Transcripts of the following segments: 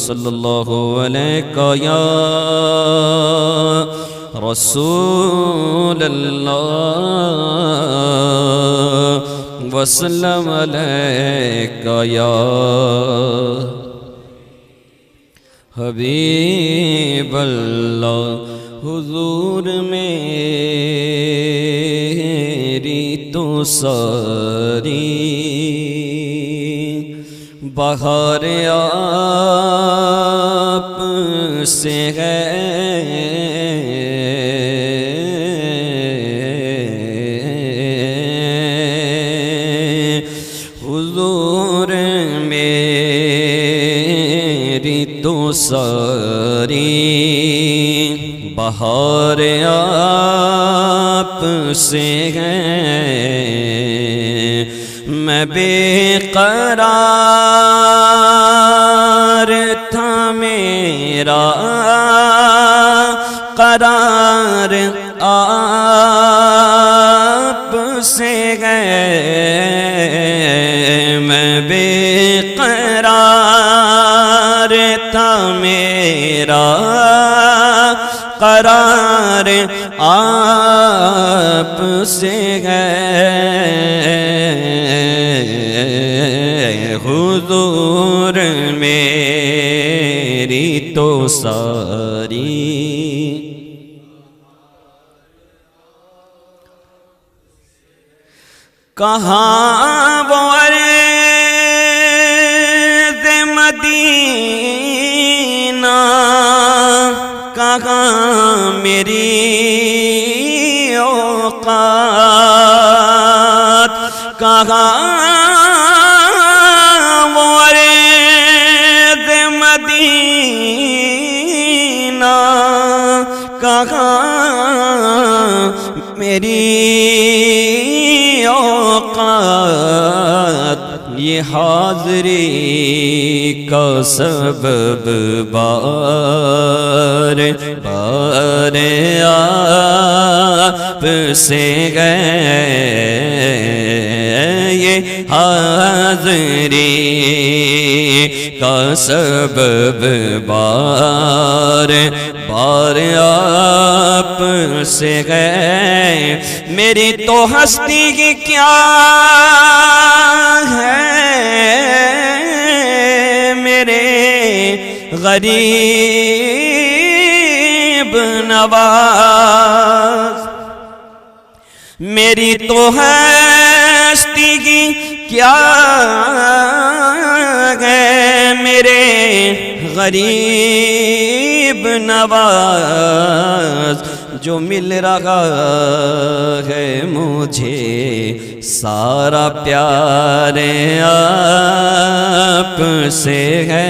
صلی اللہ علیہ یا رسول اللہ وسلم علیہ یا حبیب اللہ حضور میری تو ساری بہار آپ سے ہے حضور میری تو ساری بہار آپ سے ہے میں بے قرار تھا میرا قرار آپ سے ہے میں بے قرار تھا میرا قرار آپ سے ہے حضور میری تو ساری کہاں وہ عرض مدینہ کہاں میری اوقات کہاں وہ عرض مدینہ کہاں میری اوقات یہ حاضری کا سبب بار بار آپ سے گئے یہ حاضری کا سبب بار بار آپ سے گئے میری تو ہستی کی کیا ہے میرے غریب نواز میری تو ہستی کی کیا ہے میرے غریب نواز جو مل رہا ہے مجھے سارا پیار آپ سے ہے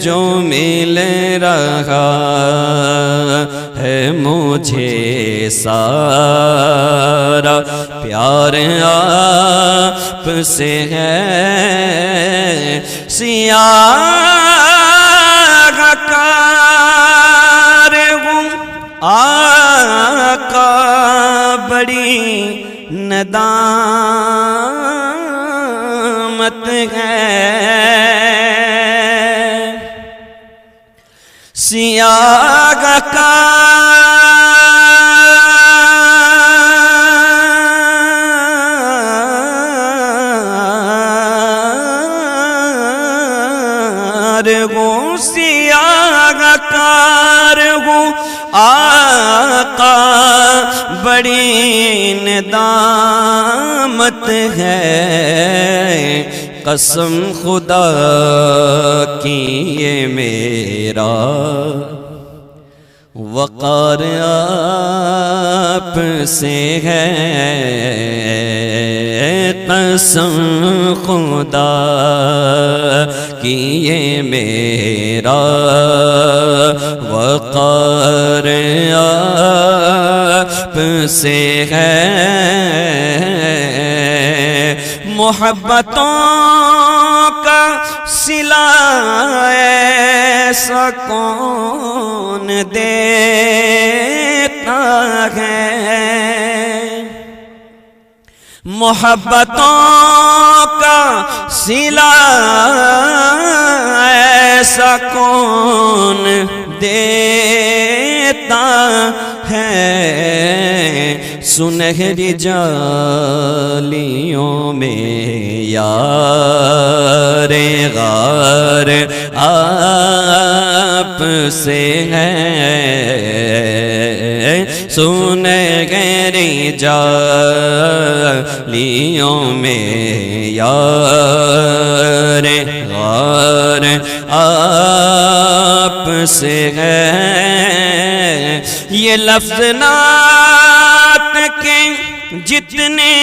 جو مل رہا ہے مجھے سارا پیار آپ سے ہے سیاہ کار ہوں آقا بڑی ندامت ہے سیاہ کار ہوں سیاہ کار ہوں آقا بڑی ندامت ہے قسم خدا کی یہ میرا وقار آپ سے ہے قسم خدا کی یہ میرا وقار آپ سے ہے محبتوں کا صلہ ایسا کون دیتا ہے محبتوں کا صلہ ایسا کون دیتا ہے، سنہری جالیوں میں یار غار آپ سے ہے، سنہری جالیوں میں یار غار آپ سے ہے۔ یہ لفظ نعت کے جتنے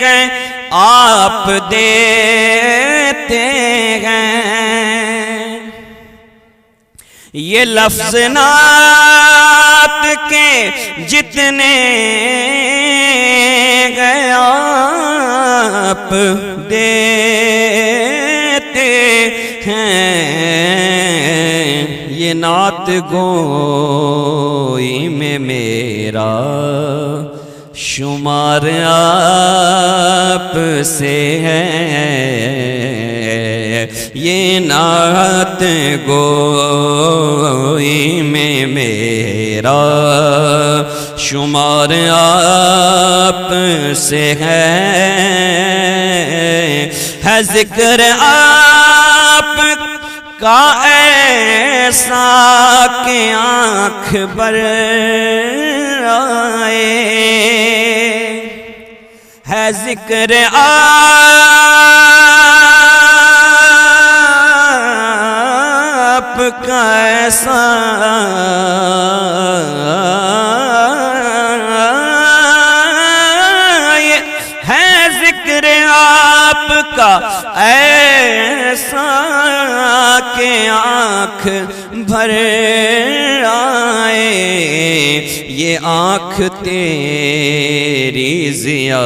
گئے آپ دیتے گئے، یہ لفظ نعت کے جتنے گئے آپ دیتے ہیں۔ یہ نعت گوئی میں میرا شمار آپ سے ہے، یہ نعت گوئی میں میرا شمار آپ سے ہے۔ ذکر آپ کا ایسا کہ آنکھ بھر آئے، ہے ذکر آپ کا ایسا ہے، ذکر آپ کا ایسا کہ آنکھ بھر آئے، یہ آنکھ تیری ضیا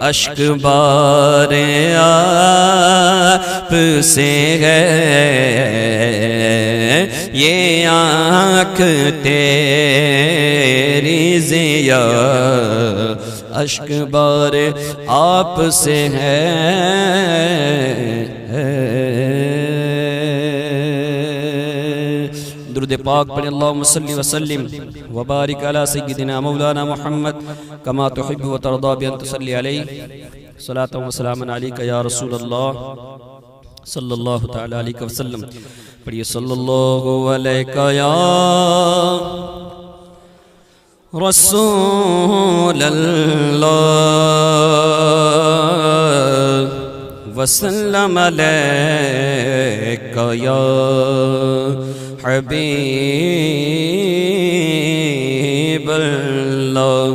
اشک بار آپ سے ہے، یہ آنکھ تیری ضیا اشک بار آپ سے ہے۔ درود پاک پڑھیں، اللہم صلی وسلم وبارک علی سیدنا مولانا محمد کما تحب و ترضا بان تصلی علیہ، صلاۃ و سلام علیک یا رسول اللہ صلی اللہ تعالی علیہ وسلم۔ پڑھیے صلی اللہ علیہ یا رسول اللہ وسلم علیک یا حبیب اللہ،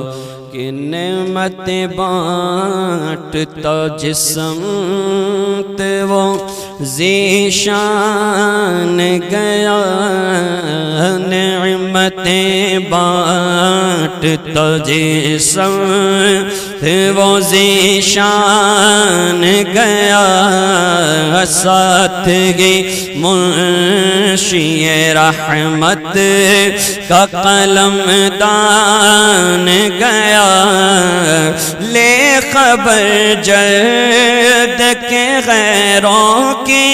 کہ نعمت بانٹتا جسمت وہ ذیشان گیا، نعمتیں بانٹتا جسمت وہ ذیشان گیا، ساتھ گی منشی رحمت کا قلم دان گیا، لے خبر جلد کے غیروں کی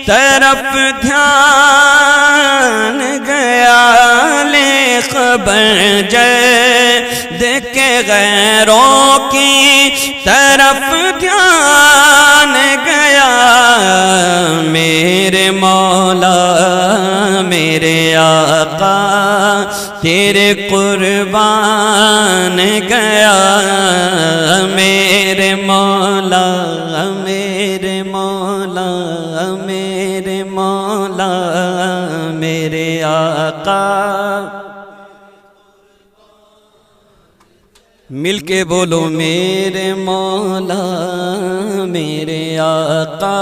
طرف دھیان گیا، لے خبر جلد کے غیروں کی طرف دھیان گیا، میرے مولا میرے آقا تیرے قربان گیا، میرے مولا میرے مولا میرے مولا میرے آقا، مل کے بولو میرے مولا میرے آقا،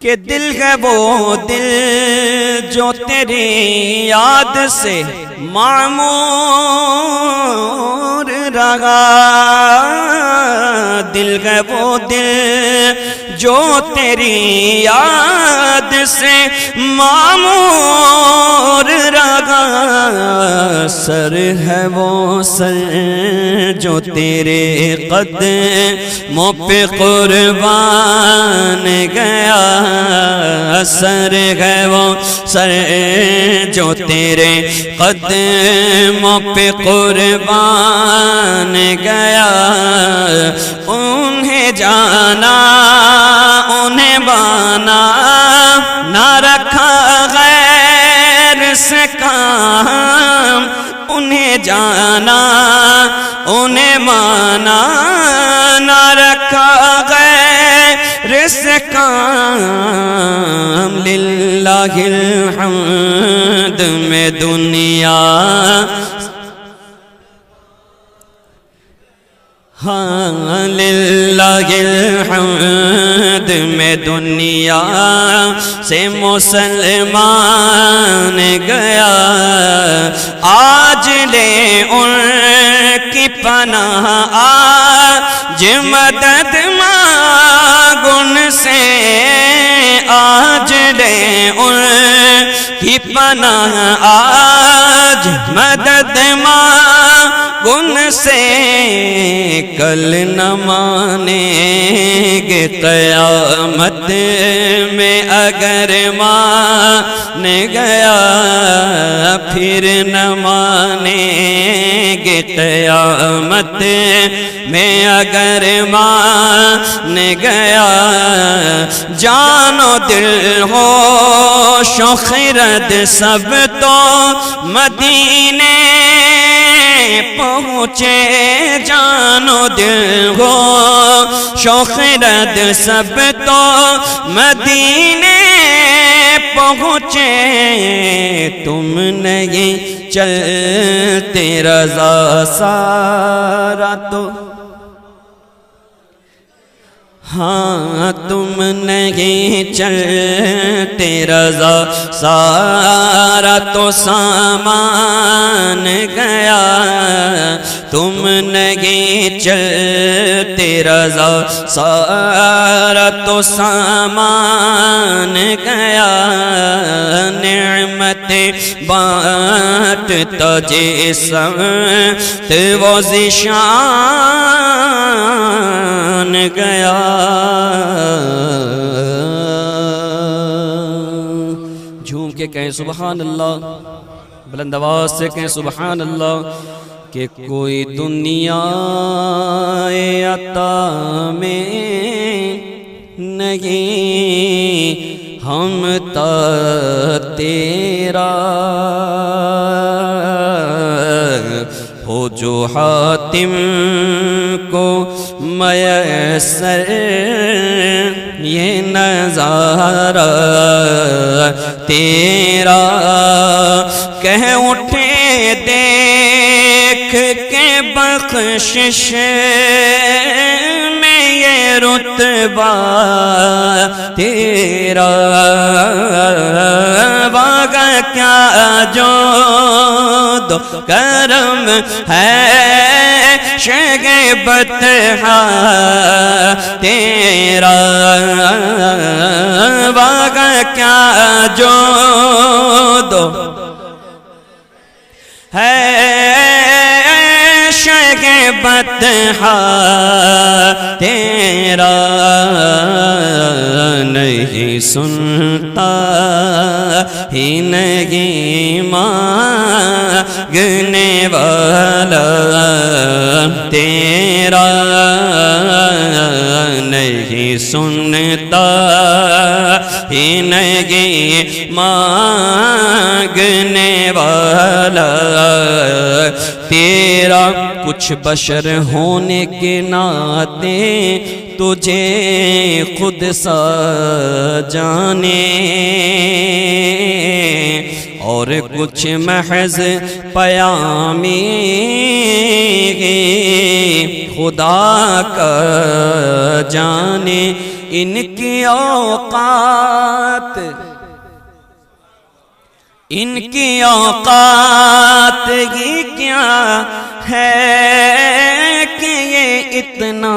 کہ دل ہے وہ دل جو تیری یاد سے معمور رہا، دل ہے وہ دل جو تیری یاد سے معمور رہا، سر ہے وہ سر جو تیرے قدموں پہ قربان گیا، سر ہے وہ سر جو تیرے قدموں پہ قربان گیا، انہیں جانا انہیں بانا، نہ رکھا غیر سے کام، انہیں جانا انہیں مانا، نہ رکھا غیر سے کام، للہ الحمد میں دنیا، ہاں للہ الحمد میں دنیا سے مسلمان گیا، آج لے ان کی پناہ، آج مدد مانگ ان سے، آج لے ان کی پناہ، آج مدد مانگ ان سے، کل نہ مانیں گے قیامت میں اگر مان گیا، پھر نہ مانیں گے قیامت میں اگر مان گیا، جان و دل ہوش و خرد سب تو مدینے پہنچے، جان و دل ہوش و خرد سب تو مدینے پہنچے، تم نہیں چلتے رضا سارا تو، ہاں تم نہیں چلتے رضا سارا تو سامان گیا، تم نہیں چلتے رضا سارا تو سامان گیا، نعمت بانٹتا جسم وہ ذیشان گیا، جھوم کے کہیں سبحان اللہ، بلند آواز سے کہیں سبحان اللہ، کہ کوئی دنیا عطا میں نہیں، ہم تا تیرا ہو جو حاتم کو میسر یہ نظارہ تیرا، کہہ اٹھے دیکھ کے بخشش میں یہ رتبہ تیرا، واگا کیا جو دو کرم ہے شگبت تیرا، واگا کیا جو دو ہے شگبت تیرا، نہیں سنتا ہی نہیں مانگنے والا تیرا، نہیں سنتا ہی نہیں مانگنے والا تیرا، کچھ بشر ہونے کے ناطے تجھے خود سا جانے، اور کچھ محض پیامی خدا کا جانے، ان کی اوقات ہی کیا ہے کہ یہ اتنا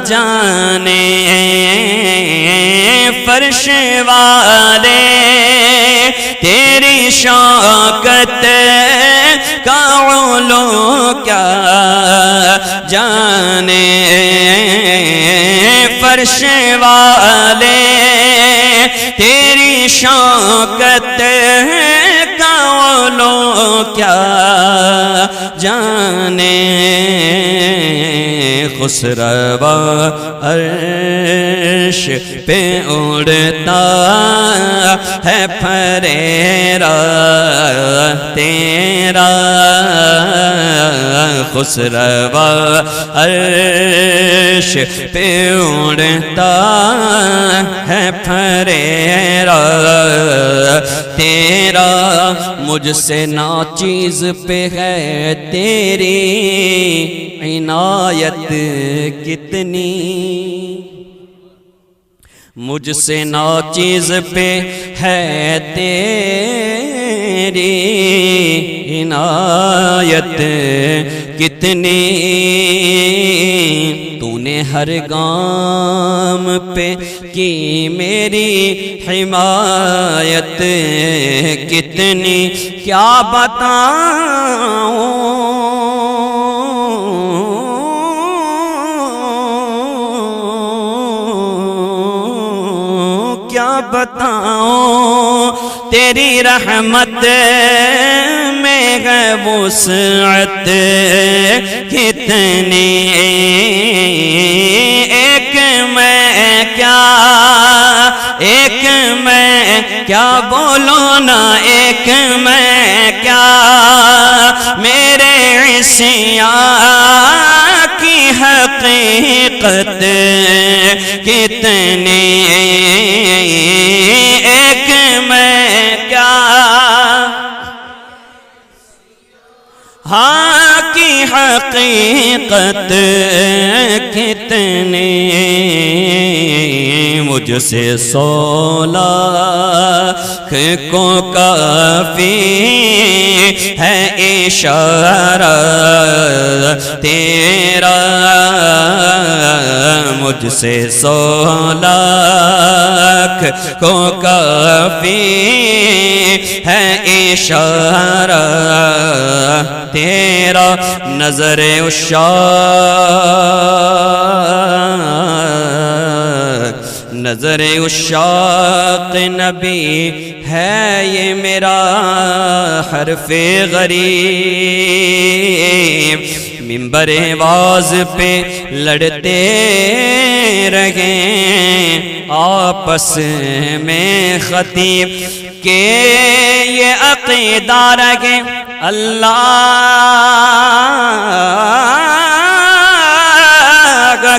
جانے فرش والے تیری شوکت کا علو کیا جانے فرش والے تیری شوکت کا علو کیا جانے خسروا عرش پہ اڑتا ہے پھریرا تیرا خسروا عرش پہ اڑتا ہے پھریرا تیرا مجھ سے ناچیز پہ ہے تیری عنایت کتنی مجھ سے ناچیز پہ ہے تیری عنایت کتنی تو نے ہر گام پہ کی میری حمایت کتنی کیا بتاؤں کیا بتاؤں تیری رحمت میں ہے وسعت کتنی ایک میں کیا بولو نا ایک میں کیا میرے عصیان کی حقیقت کتنی ایک میں کیا ہاں کی حقیقت کتنی مجھ سے 100 لاکھ کو کافی ہے اشارہ تیرا مجھ سے 100 لاکھ کو کافی ہے اشارہ تیرا نظر عشاق نبی ہے یہ میرا حرف غریب منبر واز پہ لڑتے رہیں آپس میں خطیب کہ یہ عقیدہ رکھیں اللہ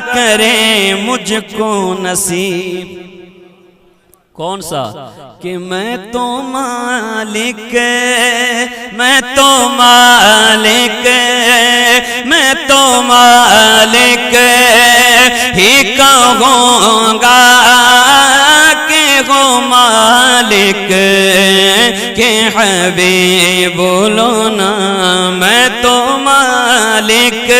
کرے مجھ کو نصیب کون سا کہ میں تو مالک میں تو مالک ہی کہوں گا کہ وہ مالک کہ حبیب بولو نا میں تو مالک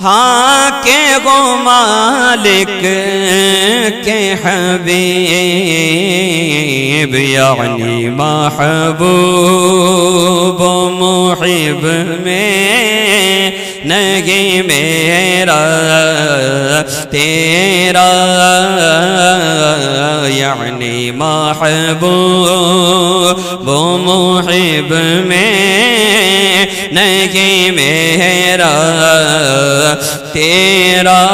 ہاں کہ وہ مالک کے حبیب یعنی محبوب و محب میں نہیں میرا تیرا یعنی محبوب و محب میں نہیں میرا تیرا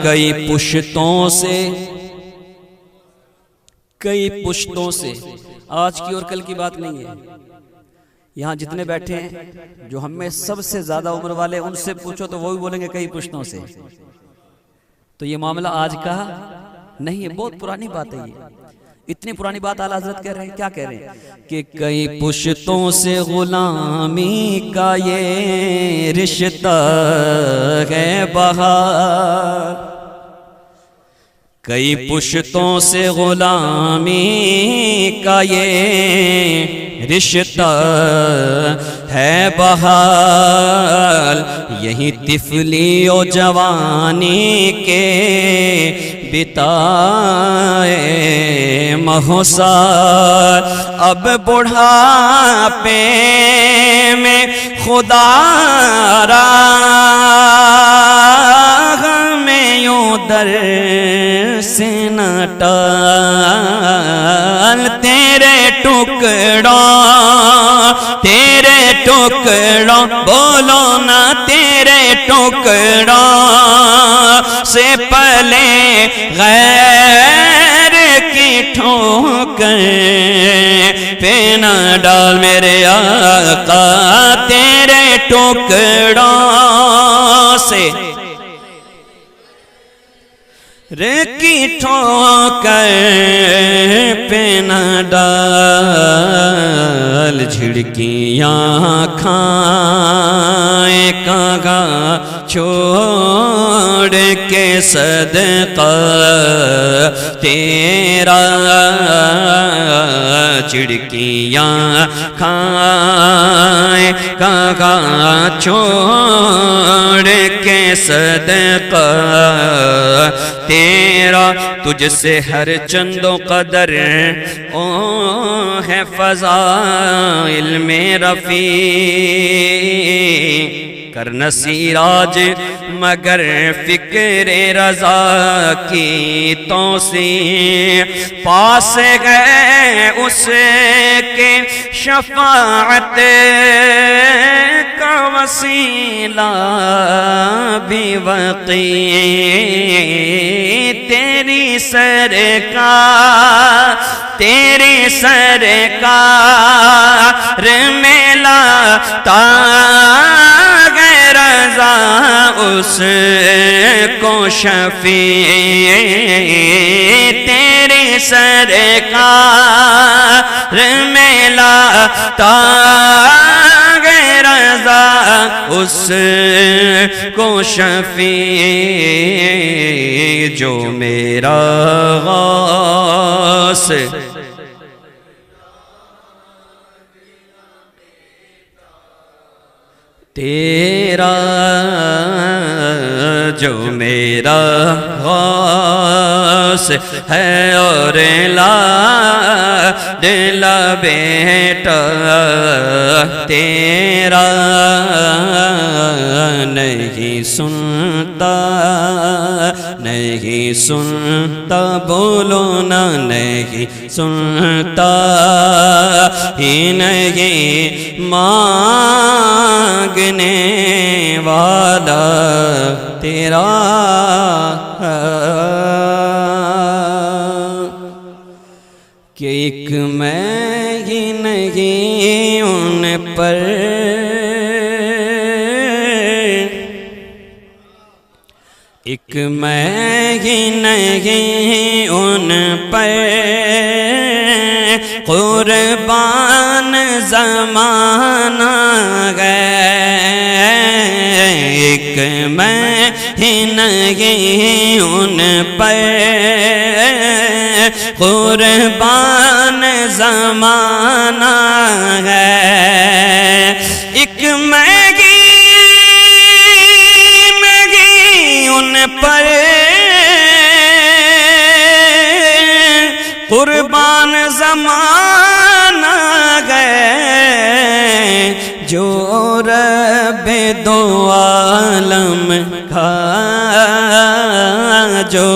کئی پشتوں سے آج کی اور کل کی بات نہیں ہے یہاں جتنے بیٹھے ہیں جو ہم میں سب سے زیادہ عمر والے ان سے پوچھو تو وہ بھی بولیں گے کئی پشتوں سے تو یہ معاملہ آج کا نہیں ہے بہت پرانی بات ہے یہ اتنی پرانی بات اعلیٰ حضرت کہہ رہے ہیں کیا کہہ رہے ہیں کہ کئی پشتوں سے غلامی کا یہ رشتہ ہے بہار کئی پشتوں سے غلامی کا یہ رشتہ ہے بحال، یہی طفلی و جوانی کے بتائے مہسار، اب بڑھاپے میں خدا را ہمیں یوں در سے نہ ٹال، تیرے ٹکڑوں بولو نا، تیرے ٹکڑوں سے پلے غیر کی ٹھوکر پہ نہ ڈال میرے آقا، تیرے ٹکڑوں سے کی ٹھوکر پہ نہ ڈال، جھڑکیاں کھائیں کاغا چھوڑ کے صدقہ تیرا، جھڑکیاں کھائیں کاغا چھوڑ کے صدقہ تیرا، تجھ سے ہر چند و قدر او ہے فضائل میں رفیع، کرنا سیراج مگر فکر رضا کی توسیع، پاس گئے اس کے شفاعت کا وسیلہ بھی وقیع، تیری سرکار میلا تاغ رضا اس کو شفیع، تیری سرکار میلا تاغ رضا اس کو شفیع، جو میرا غوث تیرا، جو میرا غوث ہے اور لاڈلا بیٹا تیرا، نہیں سنتا بولو نا، نہیں سنتا ہی نہیں مانگنے والا تیرا، کہ ایک میں ہی نہیں ان پر ایک میں ہی نہیں ان پر قربان زمانہ گئے، ایک میں ہی نہیں ان پر قربان زمانہ ہے، ایک میگی ان پر قربان زمانہ گئے، جو رب دو عالم کا، جو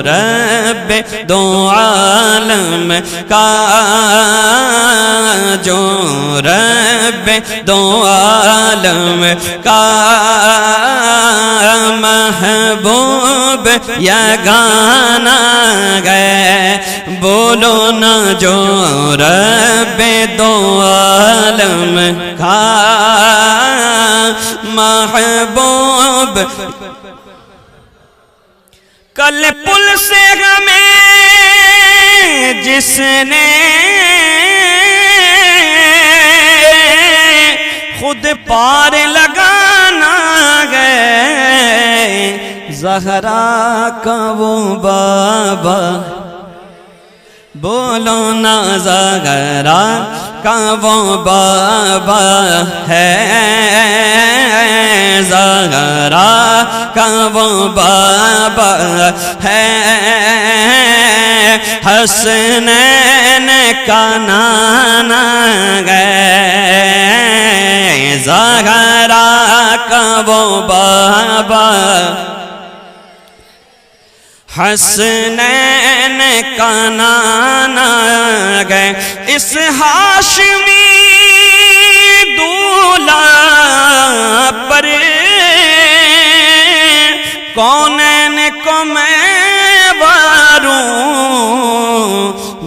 رب دو عالم کا، جو رب دو عالم کا محبوب یگانہ گئے، بولو نا، جو رب دو عالم کا محبوب، کل پل سے ہمیں جس نے خود پار لگانا گئے، زہرا کا وہ بابا، بولو نا، زہرا کا وہ بابا ہے، زہرا کا وہ بابا ہے، حسنین کا نانا ہے، زہرا کا وہ بابا، حسنین کا نانا ہے، اس ہاشمی دولہ پر کونین کو میں واروں،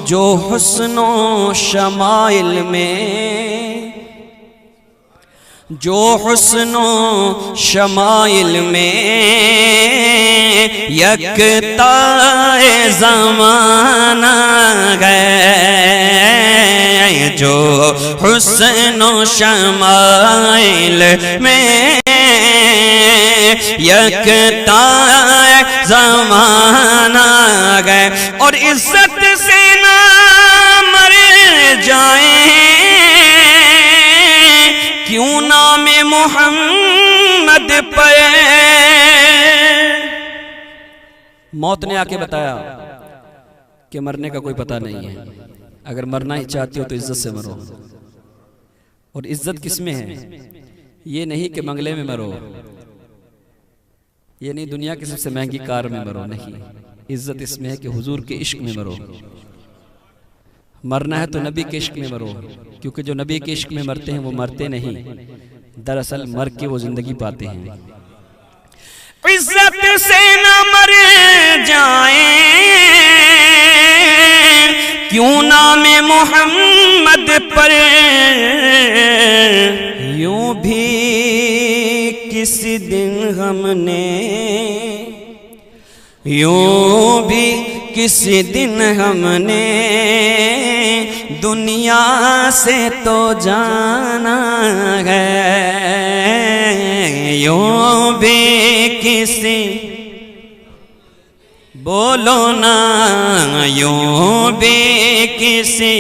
جو حسن و شمائل میں، جو حسن و شمائل میں یکتا زمانہ ہے، جو حسن و شمائل میں یکتا زمانہ ہے، اور عزت سے نہ مر جائیں کیوں نام محمد پر۔ موت نے آ کے بتایا کہ مرنے کا کوئی پتہ نہیں ہے، اگر مرنا ہی چاہتی ہو تو عزت سے مرو، اور عزت کس میں ہے؟ یہ نہیں کہ بنگلے میں مرو، یہ نہیں دنیا کی سب سے مہنگی کار میں مرو، نہیں، عزت اس میں ہے کہ حضور کے عشق میں مرو۔ مرنا ہے تو نبی کے عشق میں مرو، کیونکہ جو نبی کے عشق میں مرتے ہیں وہ مرتے نہیں، دراصل مر کے وہ زندگی پاتے ہیں۔ عزت سے نہ مر جائیں کیوں نام محمد پر، یوں بھی کسی دن ہم نے، یوں بھی کسی دن ہم نے دنیا سے تو جانا ہے، یوں بھی کسی، بولو نا، یوں بھی کسی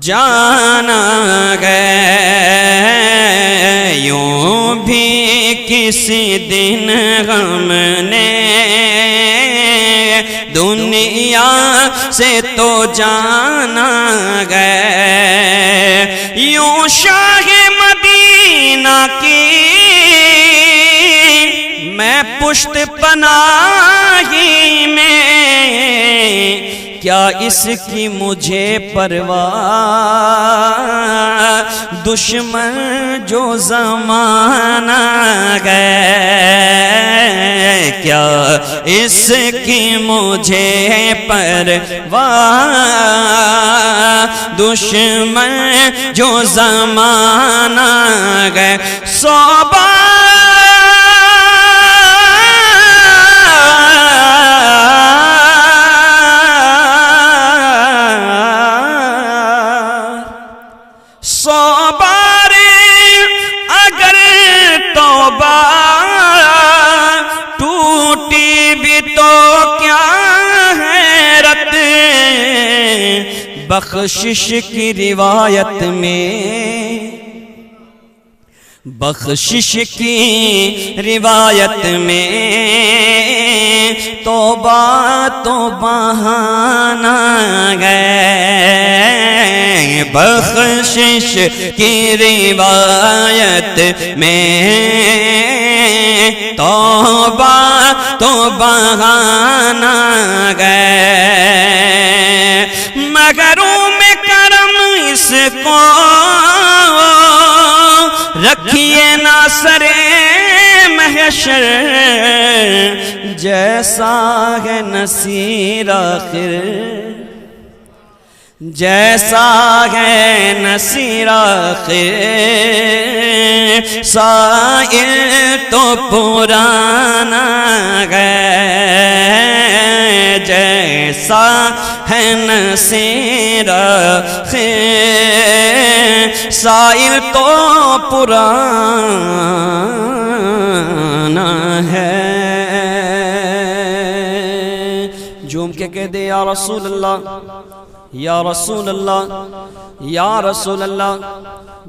جانا ہے، یوں بھی کسی دن غم نے دنیا سے تو جانا ہے، یوں شاہ مدینہ کی میں پشت پناہی میں، کیا اس کی مجھے پرواہ، دشمن جو زمانہ ہے، کیا اس کی مجھے پرواہ، دشمن جو زمانہ ہے، صوبہ بخشش کی روایت میں، بخشش کی روایت میں توبہ تو بہانہ ہے، بخشش کی روایت میں توبہ تو بہانہ ہے، محروم کرم اس کو رکھیے نا سرے محشر، جیسا ہے نصیر آخر، جیسا ہے نصیر آخر، سائل تو پرانا ہے، جیسا ہے نصیر آخر، سائل تو پرانا ہے۔ جھوم کے کہہ دے یا رسول اللہ یا رسول اللہ یا رسول اللہ۔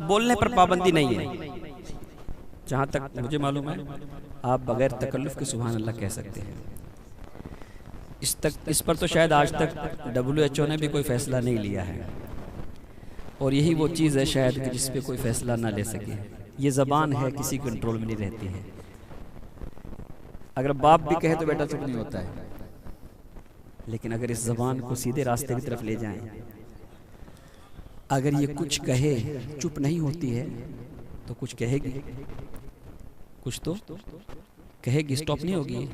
بولنے پر پابندی نہیں ہے، جہاں تک مجھے معلوم ہے آپ بغیر تکلف کے سبحان اللہ کہہ سکتے ہیں۔ اس پر تو شاید آج تک WHO نے بھی کوئی فیصلہ نہیں لیا ہے، اور یہی وہ چیز ہے شاید کہ جس پہ کوئی فیصلہ نہ لے سکے۔ یہ زبان ہے، کسی کنٹرول میں نہیں رہتی ہے۔ اگر باپ بھی کہے تو بیٹا چپ نہیں ہوتا ہے، لیکن اگر اس زبان کو سیدھے راستے کی طرف لے جائیں، اگر یہ کچھ کہے چپ نہیں ہوتی ہے تو کچھ کہے گی، کچھ تو کہے گی، سٹاپ نہیں ہوگی،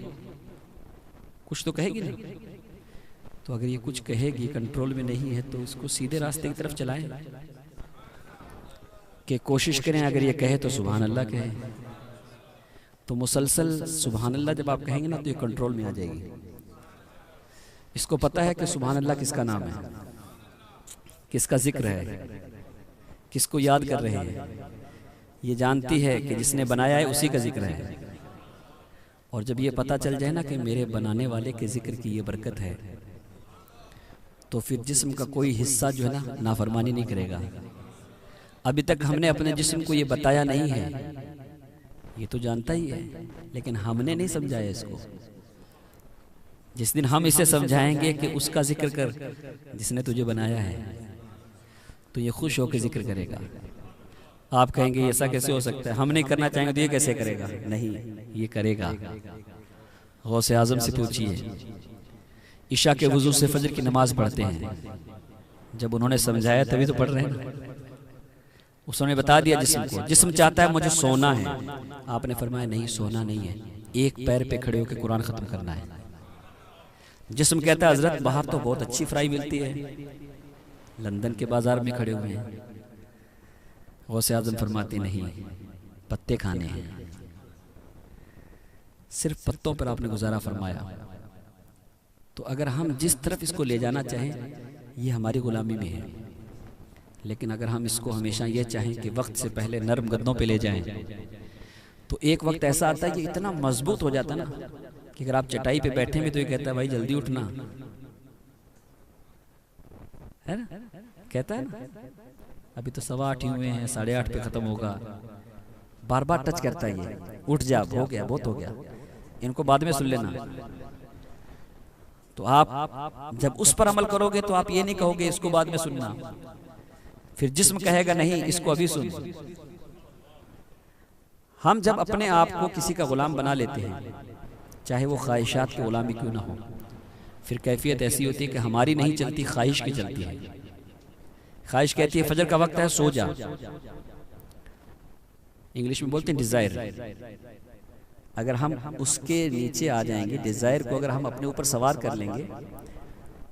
کچھ تو کہے گی نہیں۔ تو اگر یہ کچھ کہے گی، کنٹرول میں نہیں ہے، تو اس کو سیدھے راستے کی طرف چلائیں کہ کوشش کریں اگر یہ کہے تو سبحان اللہ کہیں۔ تو مسلسل سبحان اللہ جب آپ کہیں گے نا تو یہ کنٹرول میں آ جائے گی۔ اس کو پتہ ہے کہ سبحان اللہ کس کا نام ہے، کس کا ذکر ہے، کس کو یاد کر رہے ہیں۔ یہ جانتی ہے کہ جس نے بنایا ہے اسی کا ذکر ہے، اور جب یہ پتہ چل جائے نا کہ میرے بنانے والے کے ذکر کی یہ برکت ہے، تو پھر جسم کا کوئی حصہ جو ہے نا نافرمانی نہیں کرے گا۔ ابھی تک ہم نے اپنے جسم کو یہ بتایا نہیں ہے، یہ تو جانتا ہی ہے، لیکن ہم نے نہیں سمجھایا اس کو۔ جس دن ہم اسے سمجھائیں گے کہ اس کا ذکر کر جس نے تجھے بنایا ہے، تو یہ خوش ہو کے ذکر کرے گا۔ آپ کہیں گے ایسا کیسے ہو سکتا ہے، ہم نہیں کرنا چاہیں گے تو یہ کیسے کرے گا؟ نہیں، یہ کرے گا۔ غوث اعظم سے پوچھئے، عشاء کے وضو سے فجر کی نماز پڑھتے ہیں، جب انہوں نے سمجھایا تبھی تو پڑھ رہے ہیں۔ اس نے بتا دیا جسم کو، جسم چاہتا ہے مجھے سونا ہے، آپ نے فرمایا نہیں سونا نہیں ہے، ایک پیر پہ کھڑے ہو کے قرآن ختم کرنا ہے۔ جسم کہتا ہے حضرت باہر تو بہت اچھی فرائی ملتی ہے، لندن کے بازار میں کھڑے ہوئے ہیں۔ غوث اعظم فرماتے نہیں، پتے کھانے ہیں۔ صرف پتوں پر آپ نے گزارا فرمایا۔ تو اگر ہم جس طرف اس کو لے جانا چاہیں یہ ہماری غلامی میں ہے، لیکن اگر ہم اس کو ہمیشہ یہ چاہیں کہ وقت سے پہلے نرم گدوں پہ لے جائیں، تو ایک وقت ایسا آتا ہے یہ اتنا مضبوط ہو جاتا نا کہ اگر آپ چٹائی پہ بیٹھے ہیں تو یہ کہتا ہے بھائی جلدی اٹھنا، ہے نا؟ کہتا ہے نا، ابھی تو 8:15 ہی ہوئے ہیں، 8:30 پہ ختم ہوگا، بار بار ٹچ کرتا ہے یہ، اٹھ جا، ہو گیا، بہت ہو گیا، ان کو بعد میں سن لینا۔ تو آپ جب اس پر عمل کرو گے تو آپ یہ نہیں کہو گے اس کو بعد میں سننا، پھر جسم کہے گا نہیں اس کو ابھی سن۔ ہم جب اپنے آپ کو کسی کا غلام بنا لیتے ہیں، چاہے وہ خواہشات کی غلامی کیوں نہ ہو، پھر کیفیت ایسی ہوتی ہے کہ ہماری نہیں چلتی، خواہش کی چلتی ہے۔ خواہش کہتی ہے فجر کا وقت ہے سو جا، انگلش میں بولتے ہیں ڈیزائر۔ اگر ہم اس کے نیچے آ جائیں گے، ڈیزائر کو اگر ہم اپنے اوپر سوار کر لیں گے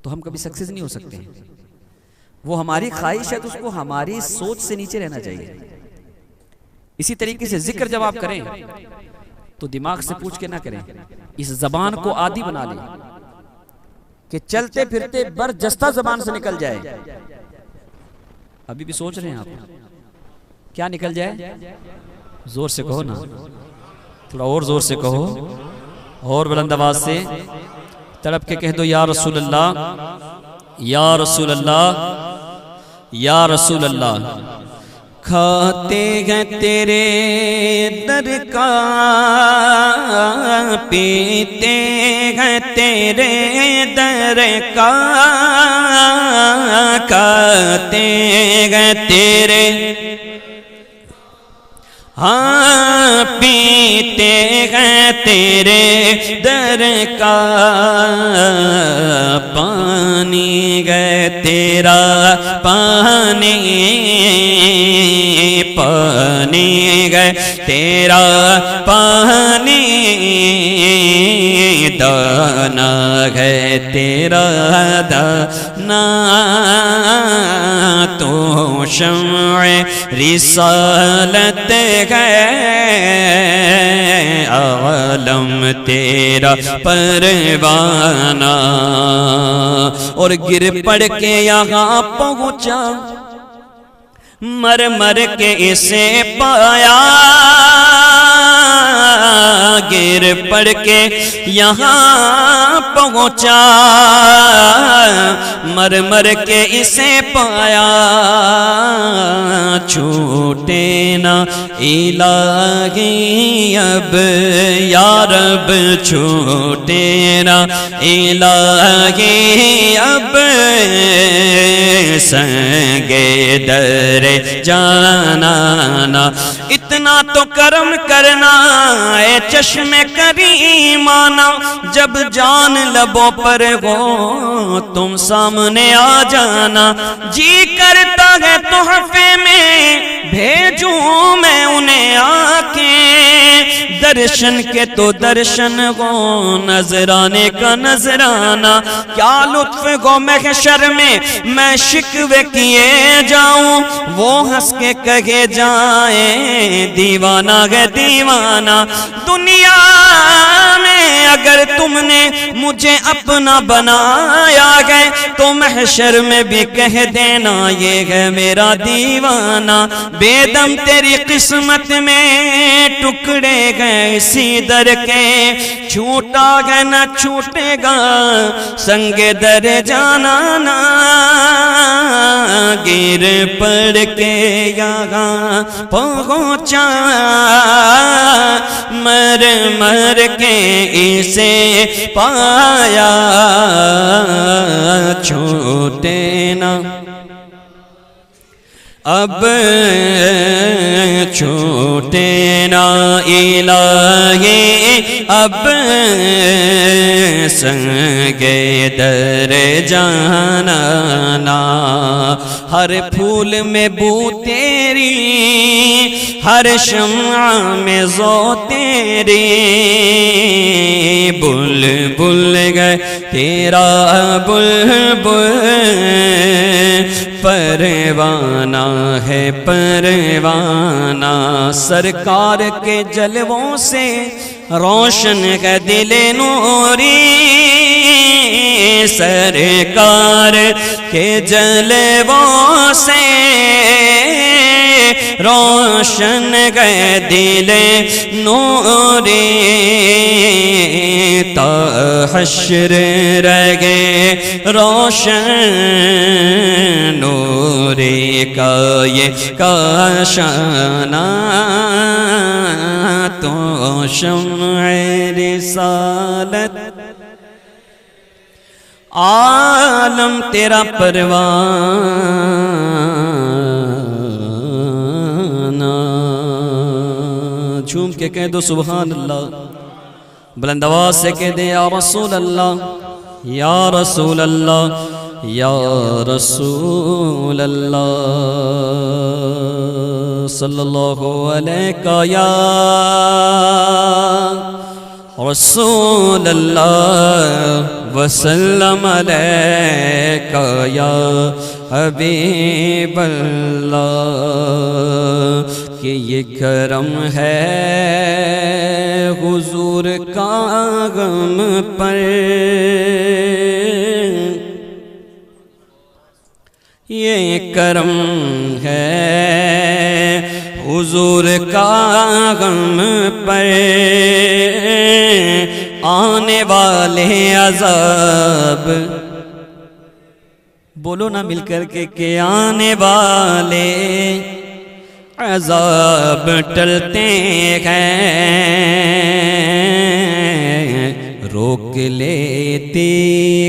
تو ہم کبھی سکسیس نہیں ہو سکتے ہیں۔ وہ ہماری خواہش ہے تو اس کو ہماری سوچ سے نیچے رہنا چاہیے۔ اسی طریقے سے ذکر جب آپ کریں تو دماغ سے پوچھ کے نہ کریں، اس زبان کو عادی بنا لیں کہ چلتے پھرتے برجستہ زبان سے نکل جائے۔ ابھی بھی سوچ رہے ہیں آپ کیا نکل جائے؟ زور سے کہو نا، تھوڑا اور زور سے کہو، اور بلند آواز سے تڑپ کے کہہ دو یا رسول اللہ یا رسول اللہ یا رسول اللہ۔ کھاتے ہیں تیرے در کا، پیتے ہیں تیرے در کا، کھاتے ہیں تیرے، ہاں پیتے ہیں تیرے در کا، پانی ہے تیرا پانی، پانی ہے تیرا پانی، دانا ہے تیرا دانا، تو شمع رسالت ہے، عالم تیرا پروانہ، اور گر پڑ کے یہاں پہنچا، مر مر کے اسے پایا، گر پڑ کے یہاں پہنچا، مر مر کے اسے پایا، چھوٹے نہ الہی اب یا رب، چھوٹے نہ الہی اب سنگے در جانانا، اتنا تو کرم کرنا اے چشم کریمانہ، جب جان لبوں پر ہو تم سامنے آ جانا، جی کرتا ہے تحفے میں بھیجوں میں انہیں آنکھیں، درشن کے تو درشن ہو، نظرانے کا نظرانہ، کیا لطف ہو محشر میں میں شکوے کیے جاؤں، وہ ہنس کے کہے جائیں دیوانہ ہے دیوانہ، دنیا میں اگر تم نے مجھے اپنا بنایا ہے تو محشر میں بھی کہہ دینا یہ ہے میرا دیوانہ، بے دم تیری قسمت میں ٹکڑے گئے اسی در کے، چھوٹا گئے نہ چھوٹے گا سنگ در جانانا، گر پڑ کے یہاں پہنچا، مر مر کے اسے پایا، چھوٹے نہ اب چھوٹے نہ الہی اب سنگے در جانانا، ہر پھول میں بو تیری، ہر شمع میں ذو تیری، بلبل گئے تیرا بلبل، پروانہ ہے پروانہ، سرکار کے جلووں سے روشن ہے دل نوری، سرکار کے جلووں سے روشن ہے دل نوری، تا حشر رہے روشن نوری کا یہ کاشانہ، تو شمع رسالت عالم تیرا پروانہ، جھوم کے کہہ دو سبحان اللہ، بلند آواز سے کہہ دے یا رسول اللہ یا رسول اللہ یا رسول اللہ، صلی اللہ علیہ یا رسول اللہ، وسلم علیہ یا حبیب اللہ، کہ یہ کرم ہے حضور کا غم پر، یہ کرم ہے حضور کا غم پر، آنے والے عذاب، بولو نا مل کر کے کہ آنے والے عذاب ٹلتے ہیں، روک لیتی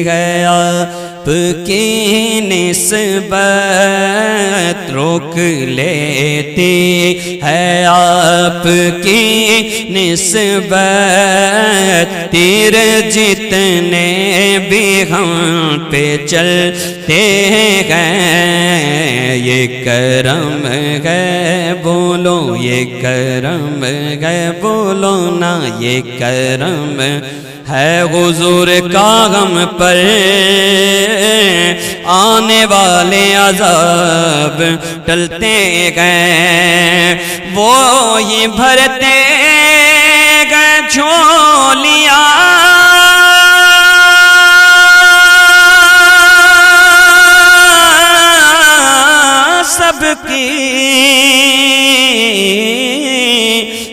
ہے آپ کی نسبت، روک لیتی ہے آپ کی نسبت، تیر جتنے بھی ہم پہ چلتے ہیں، یہ کرم ہے بولو، یہ کرم ہے بولو نا، یہ کرم ہے حضور کا غم پر، آنے والے عذاب ٹلتے گئے، وہ ہی بھرتے گئے جھولیاں سب کی،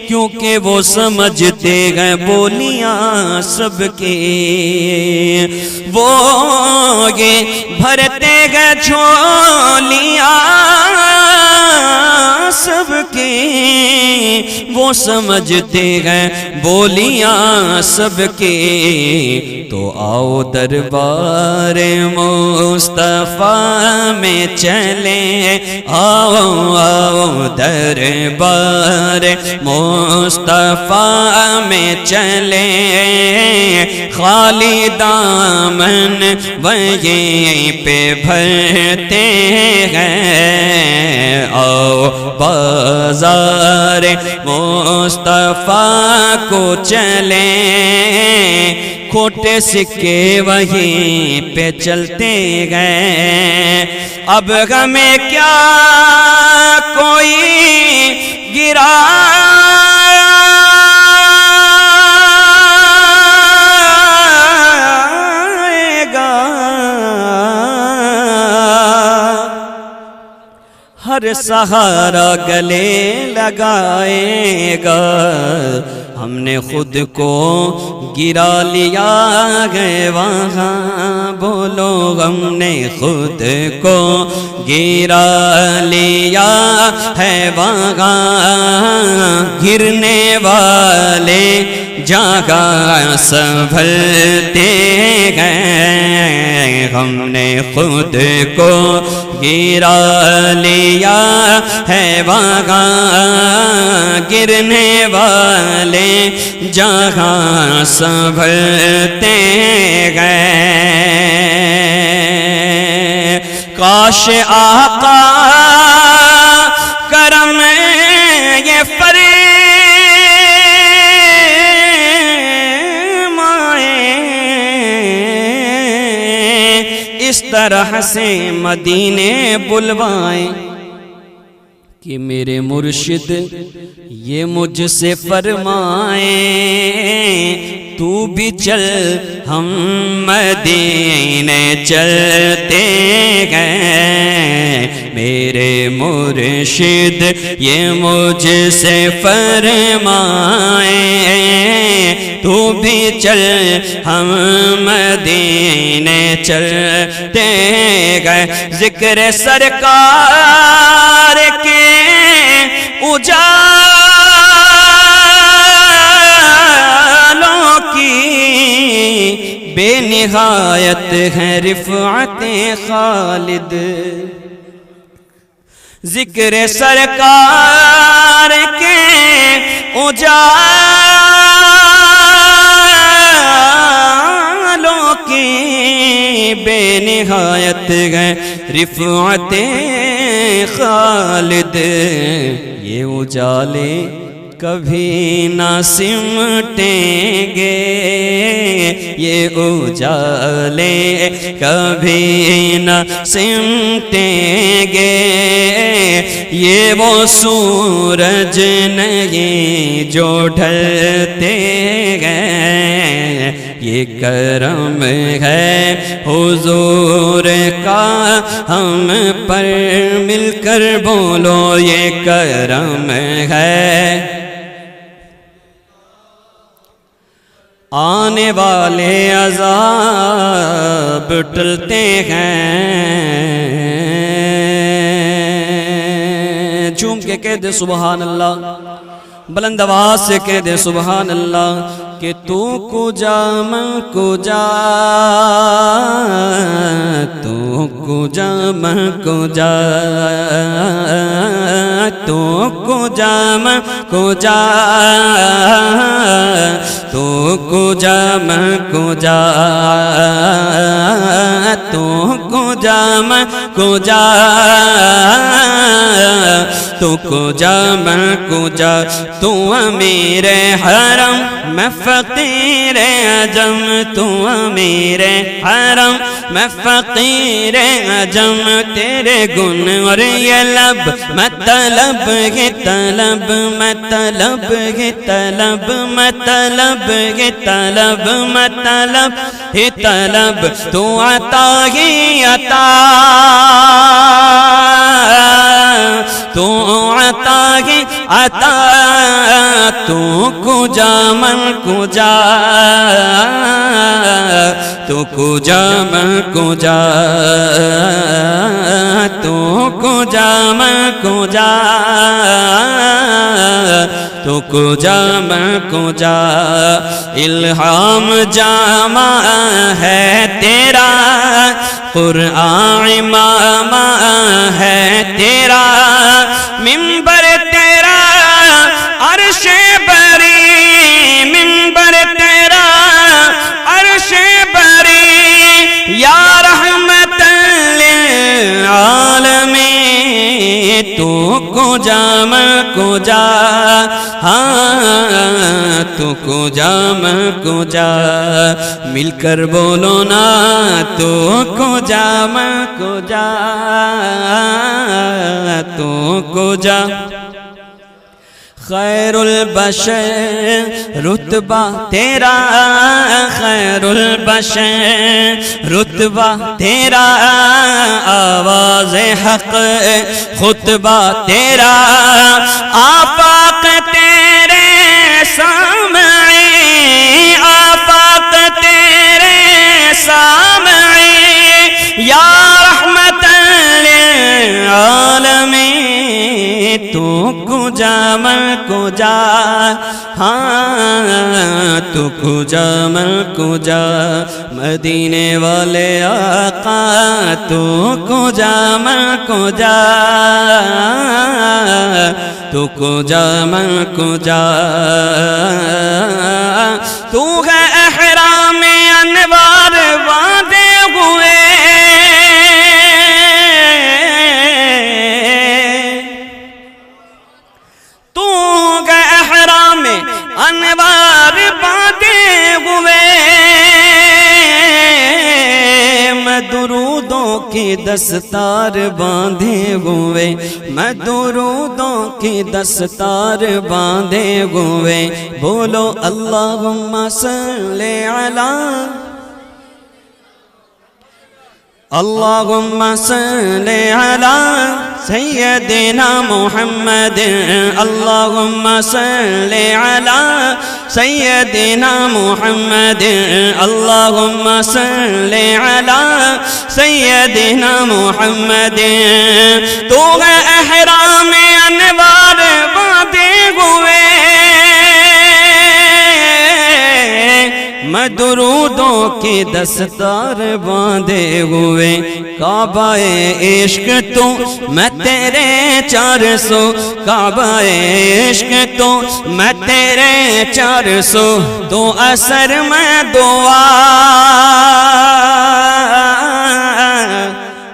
کیونکہ کیونکہ وہ سمجھتے ہیں بولیاں سب کی، وہ یہ بھرتے ہیں جھولیاں سب کی، وہ سمجھتے ہیں بولیاں سب کی۔ تو آؤ دربار مصطفیٰ میں چلیں، آؤ آؤ دربار مصطفیٰ میں چلیں، خالی دامن وہیں پہ بھرتے ہیں، آؤ بازار مصطفیٰ کو چلیں، کھوٹے سکے وہیں پہ چلتے گئے، اب ہمیں کیا کوئی گرائے گا، ہر سہارا گلے لگائے گا، ہم نے خود کو گرا لیا ہے وہاں، بولو ہم نے خود کو گرا لیا ہے وہاں، گرنے والے جگہ سنبھلتے گئے، ہم نے خود کو گرا لیا ہے وہاں، گرنے والے جہاں سنبھلتے گئے، کاش آقا کرم یہ فرمائے اس طرح سے مدینے بلوائیں کہ میرے مرشد یہ مجھ سے فرمائیں، تو بھی چل ہم مدینے چلتے گئے، میرے مرشد یہ مجھ سے فرمائیں، تو بھی چل ہم مدینے چلتے گئے، ذکر سرکار کے اجالوں کی بے نہایت ہے رفعت خالد، ذکر سرکار کے اجالوں کی بے نہایت ہے رفعت خالد، یہ اجالے کبھی نہ سمٹیں گے، یہ اجالے کبھی نہ سمٹیں گے، یہ وہ سورج نہیں جو ڈھلتے گئے، یہ کرم ہے حضور کا ہم پر، مل کر بولو یہ کرم ہے، آنے والے عذاب ٹلتے ہیں، جھوم کے کہہ دے سبحان اللہ، بلند آواز سے کہہ دے سبحان اللہ، کہ تو کجا من کجا، تو کجا من کجا، تو کجا من کجا، تو کجا من کجا، تو کجا من کجا، تو کجا من کجا، تو امیر حرم میں فقیر عجم، تو امیر حرم میں فقیر عجم، تیرے گن اور یہ لب میں طلب ہے طلب، میں طلب ہے طلب، میں طلب ہے طلب، میں طلب ہے طلب، تو عطا ہی عطا، تو عطا ہے عطا تو کجا من کجا تو کجا من کجا تو کجا من کجا تو کجا من کجا الہام جامع ہے تیرا قرآن امام ہے تیرا منبر تیرا عرش بری منبر تیرا عرش بری یا رحمت للعالمین تو کجا من کجا ہاں تو کجا من کجا مل کر بولو نا تو کجا من کجا تو کجا خیر البشر رتبہ تیرا خیر البشر رتبہ تیرا آواز حق خطبہ تیرا آفاق تیرے سامعی آفاق تیرے سامعی یا رحمت للعالمین تو کجا من کجا ہاں تو کجا من کجا مدینے والے آقا تو کجا من کجا تو کجا من کجا تو ہے احرام انوار باندھے ہوئے انوار باندھے ہوئے میں درودوں کی دستار باندھے ہوئے میں درودوں کی دستار باندھے ہوئے بولو اللہم صلی علی اللہم صلی علی سیدنا محمد اللہم صلی علی سیدنا محمد اللہم صلی علی سیدنا محمد تو ہے احرام انوار باندھے ہوئے میں درودوں کی دستار باندھے ہوئے کعبہ عشق تو میں تیرے 400 کعبہ عشق تو میں تیرے 400 تو اثر میں دعا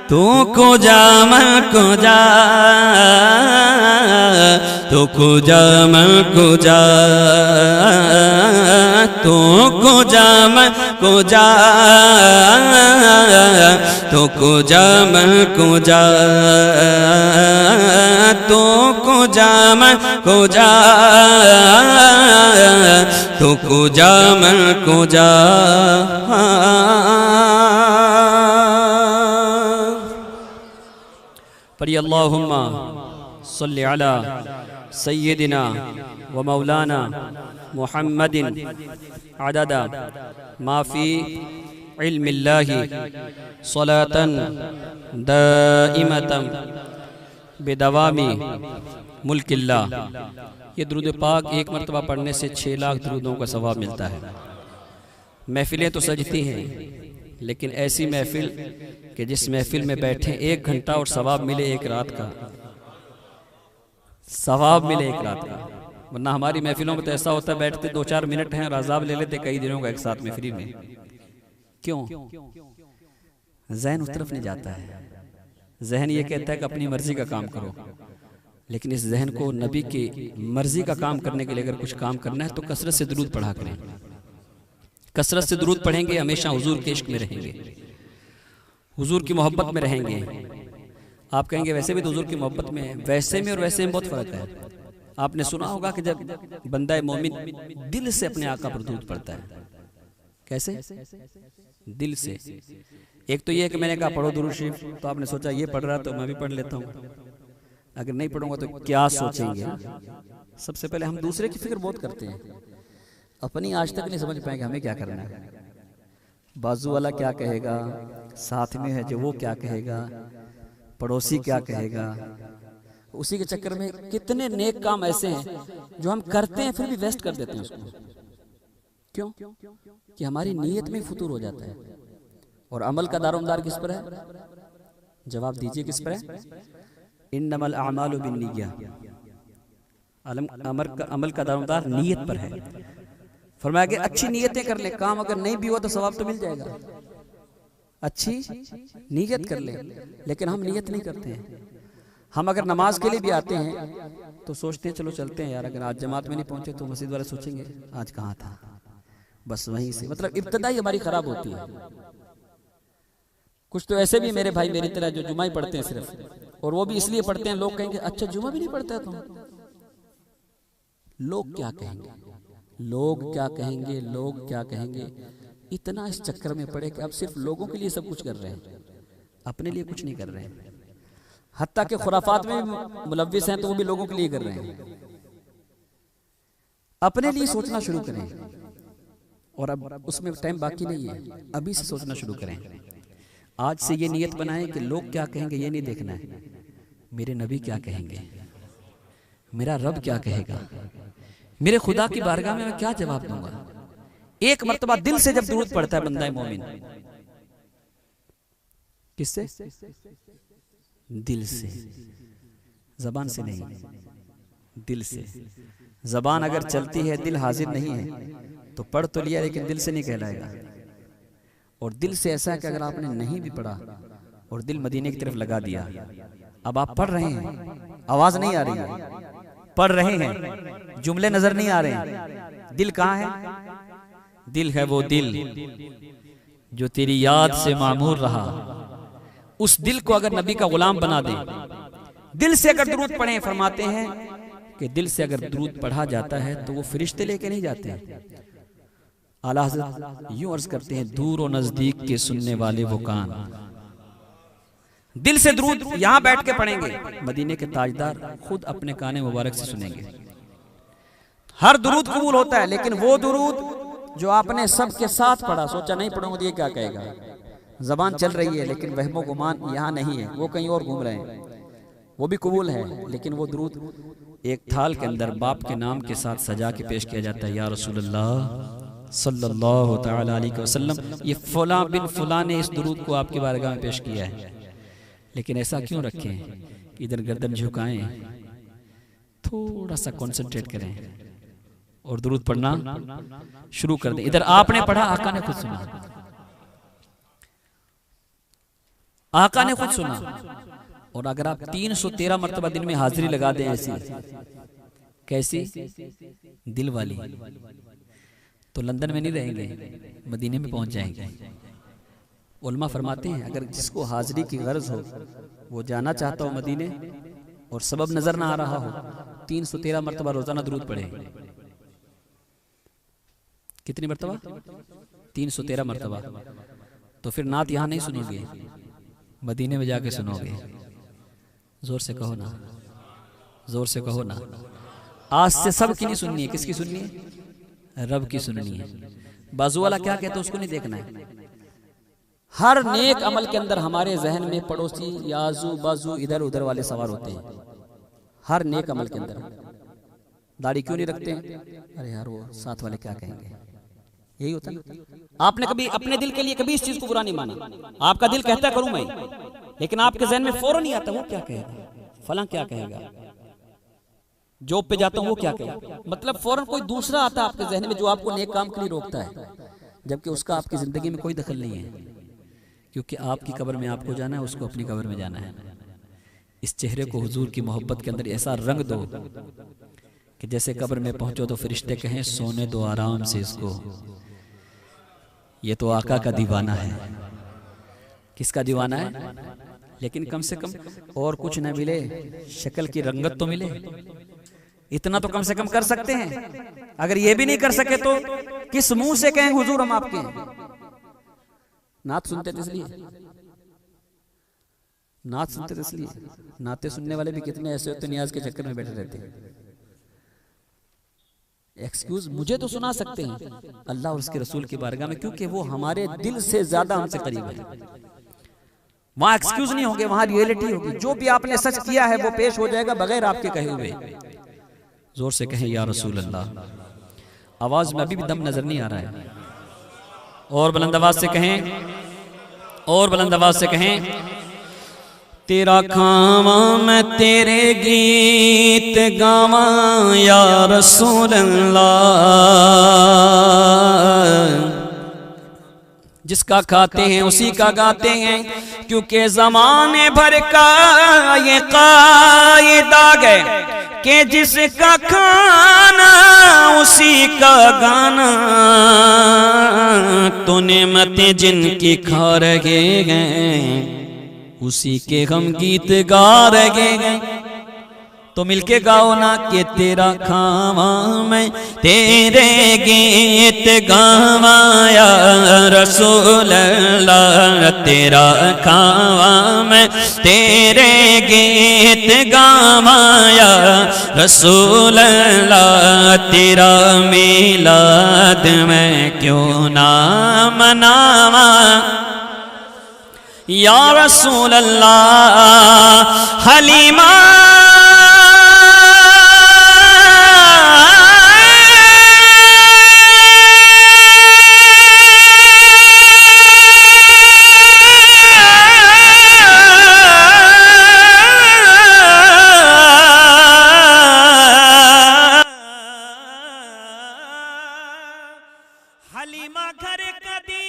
تو کجا من کجا تو کجا من کجا تو کجا من کجا تو کجا من کجا تو کجا من کجا تو کجا من کجا پڑھی اللہم صلی علی سیدنا و مولانا محمد عدد ما فی علم اللہ صلاة دائمة بدوام ملک اللہ یہ درود پاک ایک مرتبہ پڑھنے سے 6 لاکھ درودوں کا ثواب ملتا ہے محفلیں تو سجتی ہیں لیکن ایسی محفل کہ جس محفل میں بیٹھیں 1 گھنٹہ اور ثواب ملے 1 رات کا ثواب ملے 1 رات کا ورنہ ہماری محفلوں میں تو ایسا ہوتا ہے بیٹھتے 2-4 منٹ ہیں اور عذاب لے لیتے کئی دنوں کا ایک ساتھ میں فری میں کیوں ذہن اس طرف نہیں جاتا ہے ذہن یہ کہتا ہے کہ اپنی مرضی کا کام کرو لیکن اس ذہن کو نبی کی مرضی کا کام کرنے کے لیے اگر کچھ کام کرنا ہے تو کثرت سے درود پڑھا کریں کثرت سے درود پڑھیں گے ہمیشہ حضور کے عشق میں رہیں گے حضور کی محبت میں رہیں گے آپ کہیں گے ویسے بھی تو حضور کی محبت میں ویسے میں اور ویسے میں بہت فرق ہے آپ نے سنا ہوگا کہ جب بندہ مومن دل سے اپنے آقا پر درود پڑھتا ہے کیسے دل سے ایک تو یہ کہ میں نے کہا پڑھو درود شریف تو آپ نے سوچا یہ پڑھ رہا تو میں بھی پڑھ لیتا ہوں اگر نہیں پڑھوں گا تو کیا سوچیں گے؟ سب سے پہلے ہم دوسرے کی فکر بہت کرتے ہیں، اپنی آج تک نہیں سمجھ پائیں گے ہمیں کیا کرنا ہے۔ بازو والا کیا کہے گا، ساتھ میں ہے جو وہ کیا کہے گا، پڑوسی کیا کہے گا۔ اسی کے چکر میں کتنے نیک کام ایسے ہیں جو ہم کرتے ہیں پھر بھی ویسٹ کر دیتے ہیں اس کو۔ کیوں؟ کہ ہماری نیت میں فطور ہو جاتا ہے۔ اور عمل کا دارومدار کس پر ہے؟ جواب دیجئے کس پر ہے؟ انما الاعمال بالنیہ، عمل کا دارومدار نیت پر ہے۔ فرمایا کہ اچھی نیتیں کر لیں، کام اگر نہیں بھی ہوا تو ثواب تو مل جائے گا۔ اچھی نیت کر لیں، لیکن ہم نیت نہیں کرتے ہیں۔ ہم اگر نماز کے لیے بھی آتے ہیں تو سوچتے ہیں چلو چلتے ہیں یار، اگر آج جماعت میں نہیں پہنچے تو مسجد والے سوچیں گے آج کہاں تھا، بس وہیں سے مطلب ابتدائی ہماری خراب ہوتی ہے۔ کچھ تو ایسے بھی میرے بھائی میری طرح جو جمعہ ہی پڑھتے ہیں صرف، اور وہ بھی اس لیے پڑھتے ہیں لوگ کہیں گے اچھا جمعہ بھی نہیں پڑھتا تو لوگ کیا کہیں گے، لوگ کیا کہیں گے، لوگ کیا کہیں گے۔ اتنا اس چکر میں پڑے کہ اب صرف لوگوں کے لیے سب کچھ کر رہے ہیں، اپنے لیے کچھ نہیں کر رہے ہیں۔ حتیٰ کہ خرافات میں ملوث ہیں تو وہ بھی لوگوں کے لیے کر رہے ہیں۔ اپنے لیے سوچنا شروع کریں، اور اب اس میں ٹائم باقی نہیں ہے، ابھی سے سوچنا شروع کریں۔ آج سے یہ نیت بنائیں کہ لوگ کیا کہیں گے یہ نہیں دیکھنا ہے، میرے نبی کیا کہیں گے، میرا رب کیا کہے گا، میرے خدا کی بارگاہ میں کیا جواب دوں گا۔ ایک مرتبہ دل سے جب درود پڑھتا ہے بندہ مومن، کس سے؟ دل سے، زبان سے نہیں، دل سے۔ زبان اگر چلتی ہے دل حاضر نہیں ہے تو پڑھ تو لیا لیکن دل سے نہیں کہلائے گا۔ اور دل سے ایسا ہے کہ اگر آپ نے نہیں بھی پڑھا اور دل مدینے کی طرف لگا دیا، اب آپ پڑھ رہے ہیں، آواز نہیں آ رہی ہے، پڑھ رہے ہیں، جملے نظر نہیں آ رہے ہیں، دل کہاں ہے؟ دل ہے وہ دل جو تیری یاد سے معمور رہا۔ اس دل کو اگر نبی کا غلام بنا دیں، دل سے اگر درود پڑھیں، فرماتے ہیں کہ دل سے اگر درود پڑھا جاتا ہے تو وہ فرشتے لے کے نہیں جاتے ہیں۔ اعلیٰ حضرت یوں عرض کرتے ہیں دور و نزدیک کے سننے والے وہ کان، دل سے درود یہاں بیٹھ کے پڑھیں گے، مدینے کے تاجدار خود اپنے کان مبارک سے سنیں گے۔ ہر درود قبول ہوتا ہے، لیکن وہ درود جو آپ نے سب کے ساتھ پڑھا، سوچا نہیں پڑھوں گا تو یہ کیا کہے گا، زبان چل رہی ہے لیکن وہم و گمان یہاں نہیں ہے، وہ کہیں اور گھوم رہے ہیں، وہ بھی قبول ہے، لیکن وہ درود ایک تھال کے اندر باپ کے نام کے ساتھ سجا کے پیش کیا جاتا ہے، یا رسول اللہ صلی اللہ تعالی علیہ وسلم، یہ فلاں بن فلاں نے اس درود کو آپ کے بارگاہ میں پیش کیا ہے۔ لیکن ایسا کیوں رکھیں کہ ادھر گردن جھکائیں، تھوڑا سا کنسنٹریٹ کریں اور درود پڑھنا شروع کر دیں۔ ادھر آپ نے پڑھا، آقا نے خود سنا، آقا نے خود سنا۔ اور اگر آپ 313 مرتبہ دن میں حاضری لگا دیں، ایسی کیسی؟ دل والی، تو لندن میں نہیں رہیں گے، مدینے میں پہنچ جائیں گے۔ علماء فرماتے ہیں اگر جس کو حاضری کی غرض ہو، وہ جانا چاہتا ہو مدینے اور سبب نظر نہ آ رہا ہو، 313 مرتبہ روزانہ درود پڑھے۔ کتنی مرتبہ؟ 313 مرتبہ۔ تو پھر نعت یہاں نہیں سنو گے، مدینے میں جا کے سنو گے۔ زور سے کہو نا، زور سے کہو نا۔ آج سے سب کی نہیں سننی ہے، کس کی سننی ہے؟ رب کی سننی ہے۔ بازو والا کیا کہتا ہے اس کو نہیں دیکھنا ہے۔ ہر نیک عمل کے اندر ہمارے ذہن میں پڑوسی یا آزو بازو ادھر ادھر والے سوار ہوتے ہیں، ہر نیک عمل کے اندر۔ داڑھی کیوں نہیں رکھتے ہیں؟ ارے یار وہ ساتھ والے کیا کہیں گے، یہی ہوتا ہے۔ آپ نے کبھی اپنے دل کے لیے کبھی اس چیز کو برا نہیں مانا، آپ کا دل کہتا ہے کروں میں، لیکن آپ کے ذہن میں فوراً نہیں آتا وہ کیا کہے گا، فلاں کیا کہے گا، جاب پہ جاتا ہوں وہ کیا کہے گا، مطلب فوراً کوئی دوسرا آتا ہے آپ کے ذہن میں جو آپ کو نیک کام کے لیے روکتا ہے، جبکہ اس کا آپ کی زندگی میں کوئی دخل نہیں ہے، کیونکہ آپ کی قبر میں آپ کو جانا ہے، اس کو اپنی قبر میں جانا ہے۔ اس چہرے کو حضور کی محبت کے اندر ایسا رنگ دو کہ جیسے قبر میں پہنچو تو فرشتے کہیں سونے دو آرام سے اس کو، یہ تو آقا کا دیوانہ ہے۔ کس کا دیوانہ ہے؟ لیکن کم سے کم اور کچھ نہ ملے، شکل کی رنگت تو ملے، اتنا تو کم سے کم کر سکتے ہیں۔ اگر یہ بھی نہیں کر سکے تو کس منہ سے کہیں حضور ہم آپ کے ہیں؟ نعت سنتے تھے اس لیے، نعت سنتے تھے اس لیے. نعتیں سننے والے بھی کتنے ایسے ہوتے نیاز کے چکر میں بیٹھے رہتے ہیں. ایکسکیوز مجھے تو سنا سکتے ہیں اللہ اور اس کے رسول کی بارگاہ میں، کیونکہ وہ ہمارے دل سے زیادہ ہم سے قریب ہے. وہاں ایکسکیوز نہیں ہوگے، وہاں ریئلٹی ہوگی. جو بھی آپ نے سچ کیا ہے وہ پیش ہو جائے گا بغیر آپ کے کہے ہوئے. زور سے کہیں یا رسول اللہ. آواز میں ابھی بھی دم نظر نہیں آ رہا ہے. اور بلند آواز سے کہیں، اور بلند آواز سے کہیں. تیرا کھاواں میں تیرے گیت گاواں یا رسول اللہ. جس کا کھاتے ہیں اسی کا گاتے ہیں، کیونکہ زمانے بھر کا یہ قائد آ گئے کہ جس کا کھانا اسی کا گانا. تو نعمتیں جن کی کھا رہے ہیں اسی کے ہم گیت گا رہے ہیں. تو مل کے گاؤ نا کہ تیرا کھاواں میں تیرے گیت گاواں یا رسول اللہ. تیرا کھاواں میں تیرے گیت گاواں یا رسول اللہ. تیرا میلاد میں کیوں نہ مناواں یا رسول اللہ. حلیمہ گھر کدی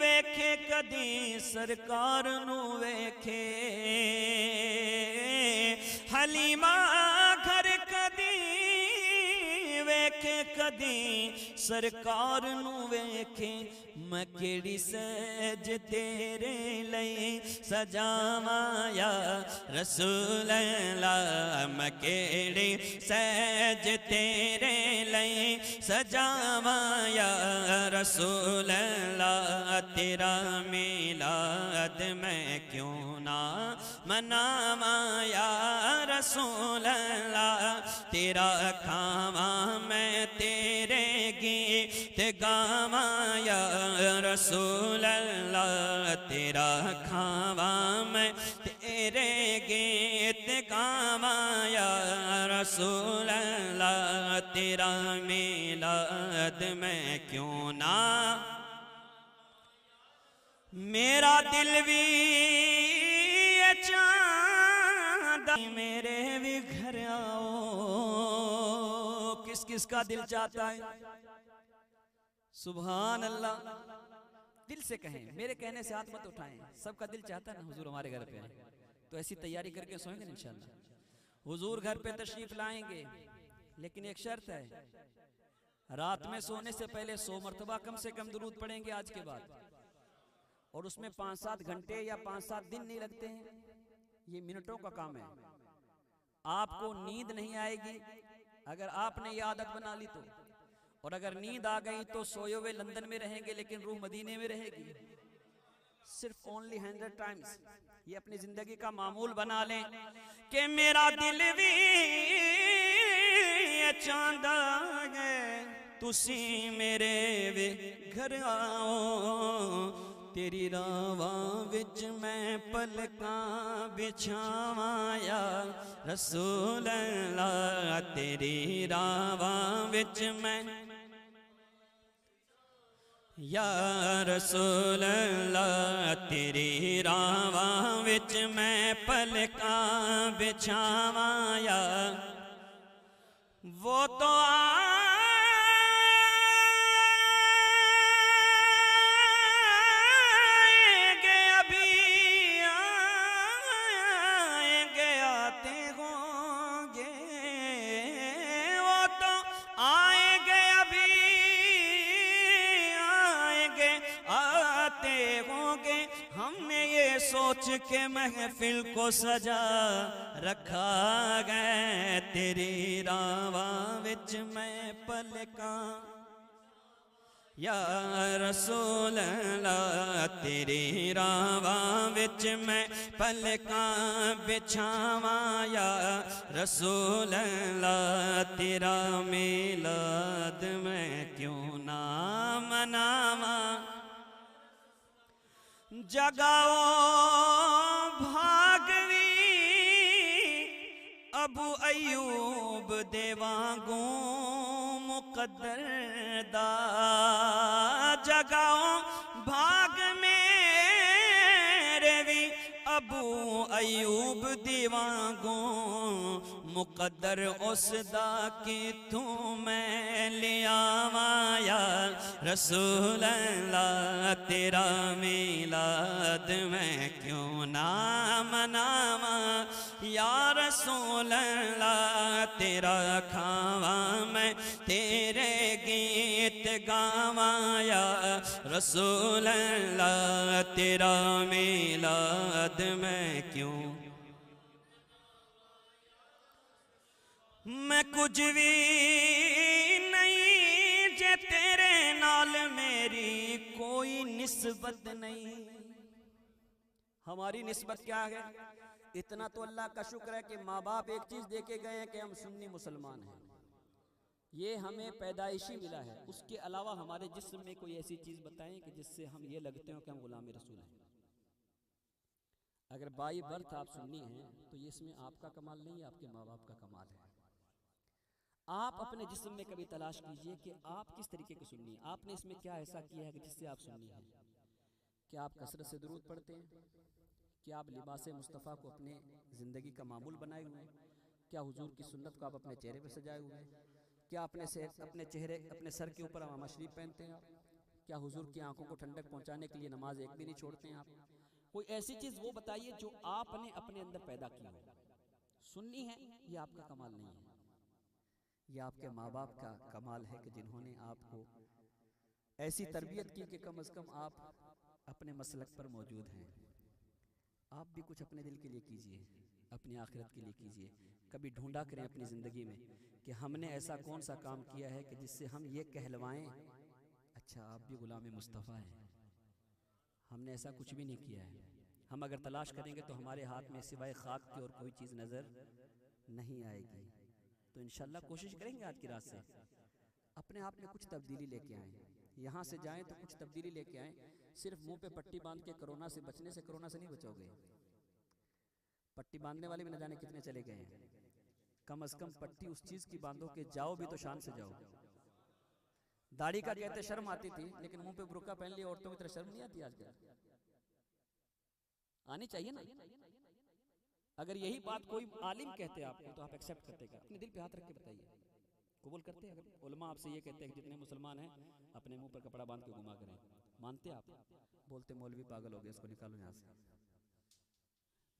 ویکھے کدی سرکار نو ویکھے. حلیمہ گھر کدی ویکھے کدی سرکار نو ویکھے. میں کیڑی سج تیرے لئی سجاواں یا رسول اللہ. میں کیڑی سج تیرے لئی سجاواں یا رسول اللہ. تیرا میلاد میں کیوں نہ مناواں یا رسول اللہ. تیرا کھاواں میں تیرے گیت گاواں یا رسول اللہ. تیرا کھاواں میں تیرے گیت گاواں یا رسول اللہ. تیرا میلاد میں کیوں نہ. میرا دل بھی چاند میرے بھی گھر آؤ. کس کس کا دل چاہتا ہے؟ سبحان اللہ. دل سے کہیں، میرے کہنے سے ہاتھ مت اٹھائیں. سب کا دل چاہتا ہے نا حضور ہمارے گھر پہ آئیں. تو ایسی تیاری کر کے سوئیں گے انشاءاللہ. حضور گھر پہ تشریف لائیں گے، لیکن ایک شرط ہے، رات میں سونے سے پہلے 100 مرتبہ کم سے کم درود پڑھیں گے آج کے بعد. اور اس میں 5-7 گھنٹے یا 5-7 دن نہیں لگتے ہیں، یہ منٹوں کا کام ہے. آپ کو نیند نہیں آئے گی اگر آپ نے یہ عادت بنا لی تو. اور اگر نیند آ گئی تو سوئے ہوئے لندن میں رہیں گے لیکن روح مدینے میں رہے گی. صرف only 100 times یہ اپنی زندگی کا معمول بنا لیں کہ میرا دل بھی چاند ہے تسی میرے وے گھر آؤ. تیری راواں وچ میں پلکاں بچھاواں یا رسول اللہ. تیری راواں وچ میں یا رسول اللہ. تیری راواں وچ میں پلکاں بچھاواں یا. وہ تو سوچ کے محفل کو سجا رکھا گئے. تیری راواں وچ میں پلکاں یا رسول اللہ. تیری راواں وچ میں پلکاں بچھاواں یا رسول اللہ تیرا میلاد میں کیوں نہ مناواں جگاؤ بھاگوی ابو ایوب دے وانگوں مقدر دا جگاؤ بھاگ میرے بھی ابو ایوب دی وانگوں مقدر اس دا کہ تو میں لے آواں یا رسول اللہ تیرا میلاد میں کیوں نہ مناواں یا رسول اللہ تیرا کھاواں میں تیرے گیت گاواں یا رسول اللہ تیرا میلاد میں کیوں میں کچھ بھی نہیں جے تیرے نال میری کوئی نسبت نہیں ہماری نسبت کیا ہے اتنا تو اللہ کا شکر ہے کہ ماں باپ ایک چیز دے کے گئے ہیں کہ ہم سنی مسلمان ہیں یہ ہمیں پیدائشی ملا ہے اس کے علاوہ ہمارے جسم میں کوئی ایسی چیز بتائیں کہ جس سے ہم یہ لگتے ہوں کہ ہم غلام رسول ہیں اگر بائی برتھ آپ سنی ہیں تو یہ اس میں آپ کا کمال نہیں ہے آپ کے ماں باپ کا کمال ہے آپ اپنے جسم میں کبھی تلاش کیجئے کہ آپ کس طریقے کی سنی ہیں آپ نے اس میں کیا ایسا کیا ہے کہ جس سے آپ سنی ہیں کیا آپ کثرت سے درود پڑھتے ہیں کیا آپ لباس مصطفیٰ کو اپنے زندگی کا معمول بنائے ہوئے ہیں کیا حضور کی سنت کو آپ اپنے چہرے پہ سجائے ہوئے ہیں کیا اپنے سر کے اوپر عمامہ شریف پہنتے ہیں آپ کیا حضور کی آنکھوں کو ٹھنڈک پہنچانے کے لیے نماز ایک بھی نہیں چھوڑتے ہیں آپ کوئی ایسی چیز وہ بتائیے جو آپ نے اپنے اندر پیدا کی ہو سنی ہے یہ آپ کا کمال نہیں ہے یہ آپ کے ماں باپ کا کمال ہے کہ جنہوں نے آپ کو ایسی تربیت کی کہ کم از کم آپ اپنے مسلک پر موجود ہیں آپ بھی کچھ اپنے دل کے لیے کیجئے اپنی آخرت کے لیے کیجئے کبھی ڈھونڈا کریں اپنی زندگی میں کہ ہم نے ایسا کون سا کام کیا ہے کہ جس سے ہم یہ کہلوائیں اچھا آپ بھی غلام مصطفیٰ ہیں ہم نے ایسا کچھ بھی نہیں کیا ہے ہم اگر تلاش کریں گے تو ہمارے ہاتھ میں سوائے خاک کی اور کوئی چیز نظر نہیں آئے گی تو انشاءاللہ کوشش کریں گے آج کی رات سے اپنے آپ میں کچھ تبدیلی لے کے آئیں یہاں سے جائیں تو کچھ تبدیلی لے کے آئیں صرف منہ پہ پٹی باندھ کے کرونا سے بچنے سے کرونا سے نہیں بچو گے پٹی باندھنے والے بھی نہ جانے کتنے چلے گئے ہیں کم از کم پٹی اس چیز کی باندھو کہ جاؤ بھی تو شان سے جاؤ داڑھی کا کہتے شرم آتی تھی لیکن منہ پہ برقع پہن لی عورتوں کی طرح شرم نہیں آتی آج کل آنی چاہیے نا اگر یہی بات کوئی عالم کہتے آپ کو تو آپ ایکسپٹ کرتے گا اپنے دل پہ ہاتھ رکھ کے بتائیے قبول کرتے ہیں اگر علماء آپ سے یہ کہتے ہیں کہ جتنے مسلمان ہیں اپنے منہ پر کپڑا باندھ کے گھما کریں مانتے آپ بولتے مولوی پاگل ہو گئے اس کو نکالو یہاں سے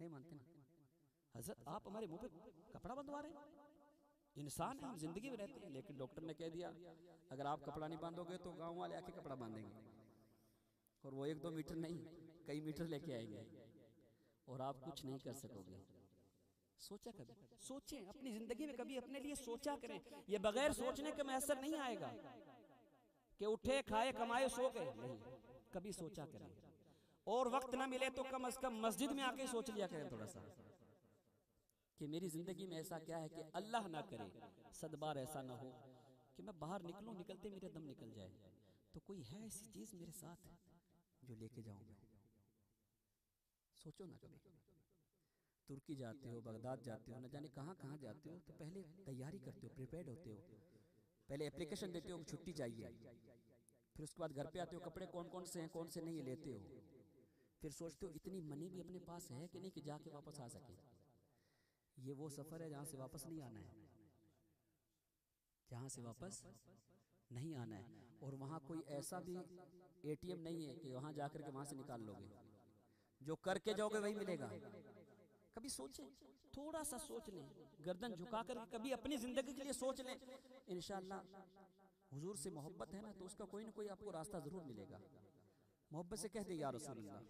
نہیں مانتے نا حضرت آپ ہمارے منہ پہ کپڑا بندھوا رہے ہیں انسان ہیں ہم زندگی میں رہتے ہیں لیکن ڈاکٹر نے کہہ دیا اگر آپ کپڑا نہیں باندھو گے تو گاؤں والے آ کے کپڑا باندھیں گے اور وہ 1-2 میٹر نہیں کئی میٹر لے کے آئیں گے اور آپ کچھ نہیں کر سکو گے سوچا کبھی سوچیں اپنی زندگی میں کبھی اپنے لیے سوچا کریں یہ بغیر سوچنے کے میسر نہیں آئے گا کہ اٹھے کھائے کمائے سو گئے نہیں کبھی سوچا کریں اور وقت نہ ملے تو کم از کم مسجد میں آ کے سوچ لیا کریں تھوڑا سا کہ میری زندگی میں ایسا کیا ہے کہ اللہ نہ کرے 100 بار ایسا نہ ہو کہ میں باہر نکلوں نکلتے میرے دم نکل جائے تو کوئی ہے ایسی چیز میرے ساتھ جو لے کے جاؤں میں سوچو نا کبھی ترکی جاتے ہو بغداد جاتے ہو نہ جانے کہاں کہاں جاتے ہو تو پہلے تیاری کرتے ہو پریپیئرڈ ہوتے ہو پہلے اپلیکیشن دیتے ہو کہ چھٹی چاہیے پھر اس کے بعد گھر پہ آتے ہو کپڑے کون کون سے ہیں کون سے نہیں لیتے ہو پھر سوچتے ہو اتنی منی بھی اپنے پاس ہے کہ نہیں کہ جا کے واپس آ سکے یہ وہ سفر ہے جہاں سے واپس نہیں آنا ہے جہاں سے واپس نہیں آنا ہے اور وہاں کوئی ایسا بھی اے ٹی ایم نہیں ہے کہ وہاں جا کر کے وہاں سے نکال لو گے جو کر کے جاؤ گے وہی ملے گا کبھی سوچیں تھوڑا سا سوچ لیں گردن جھکا کر کبھی اپنی زندگی کے لیے سوچ لیں انشاءاللہ حضور سے محبت ہے نا تو اس کا کوئی نہ کوئی آپ کو راستہ ضرور ملے گا محبت سے کہہ دے یا رسول اللہ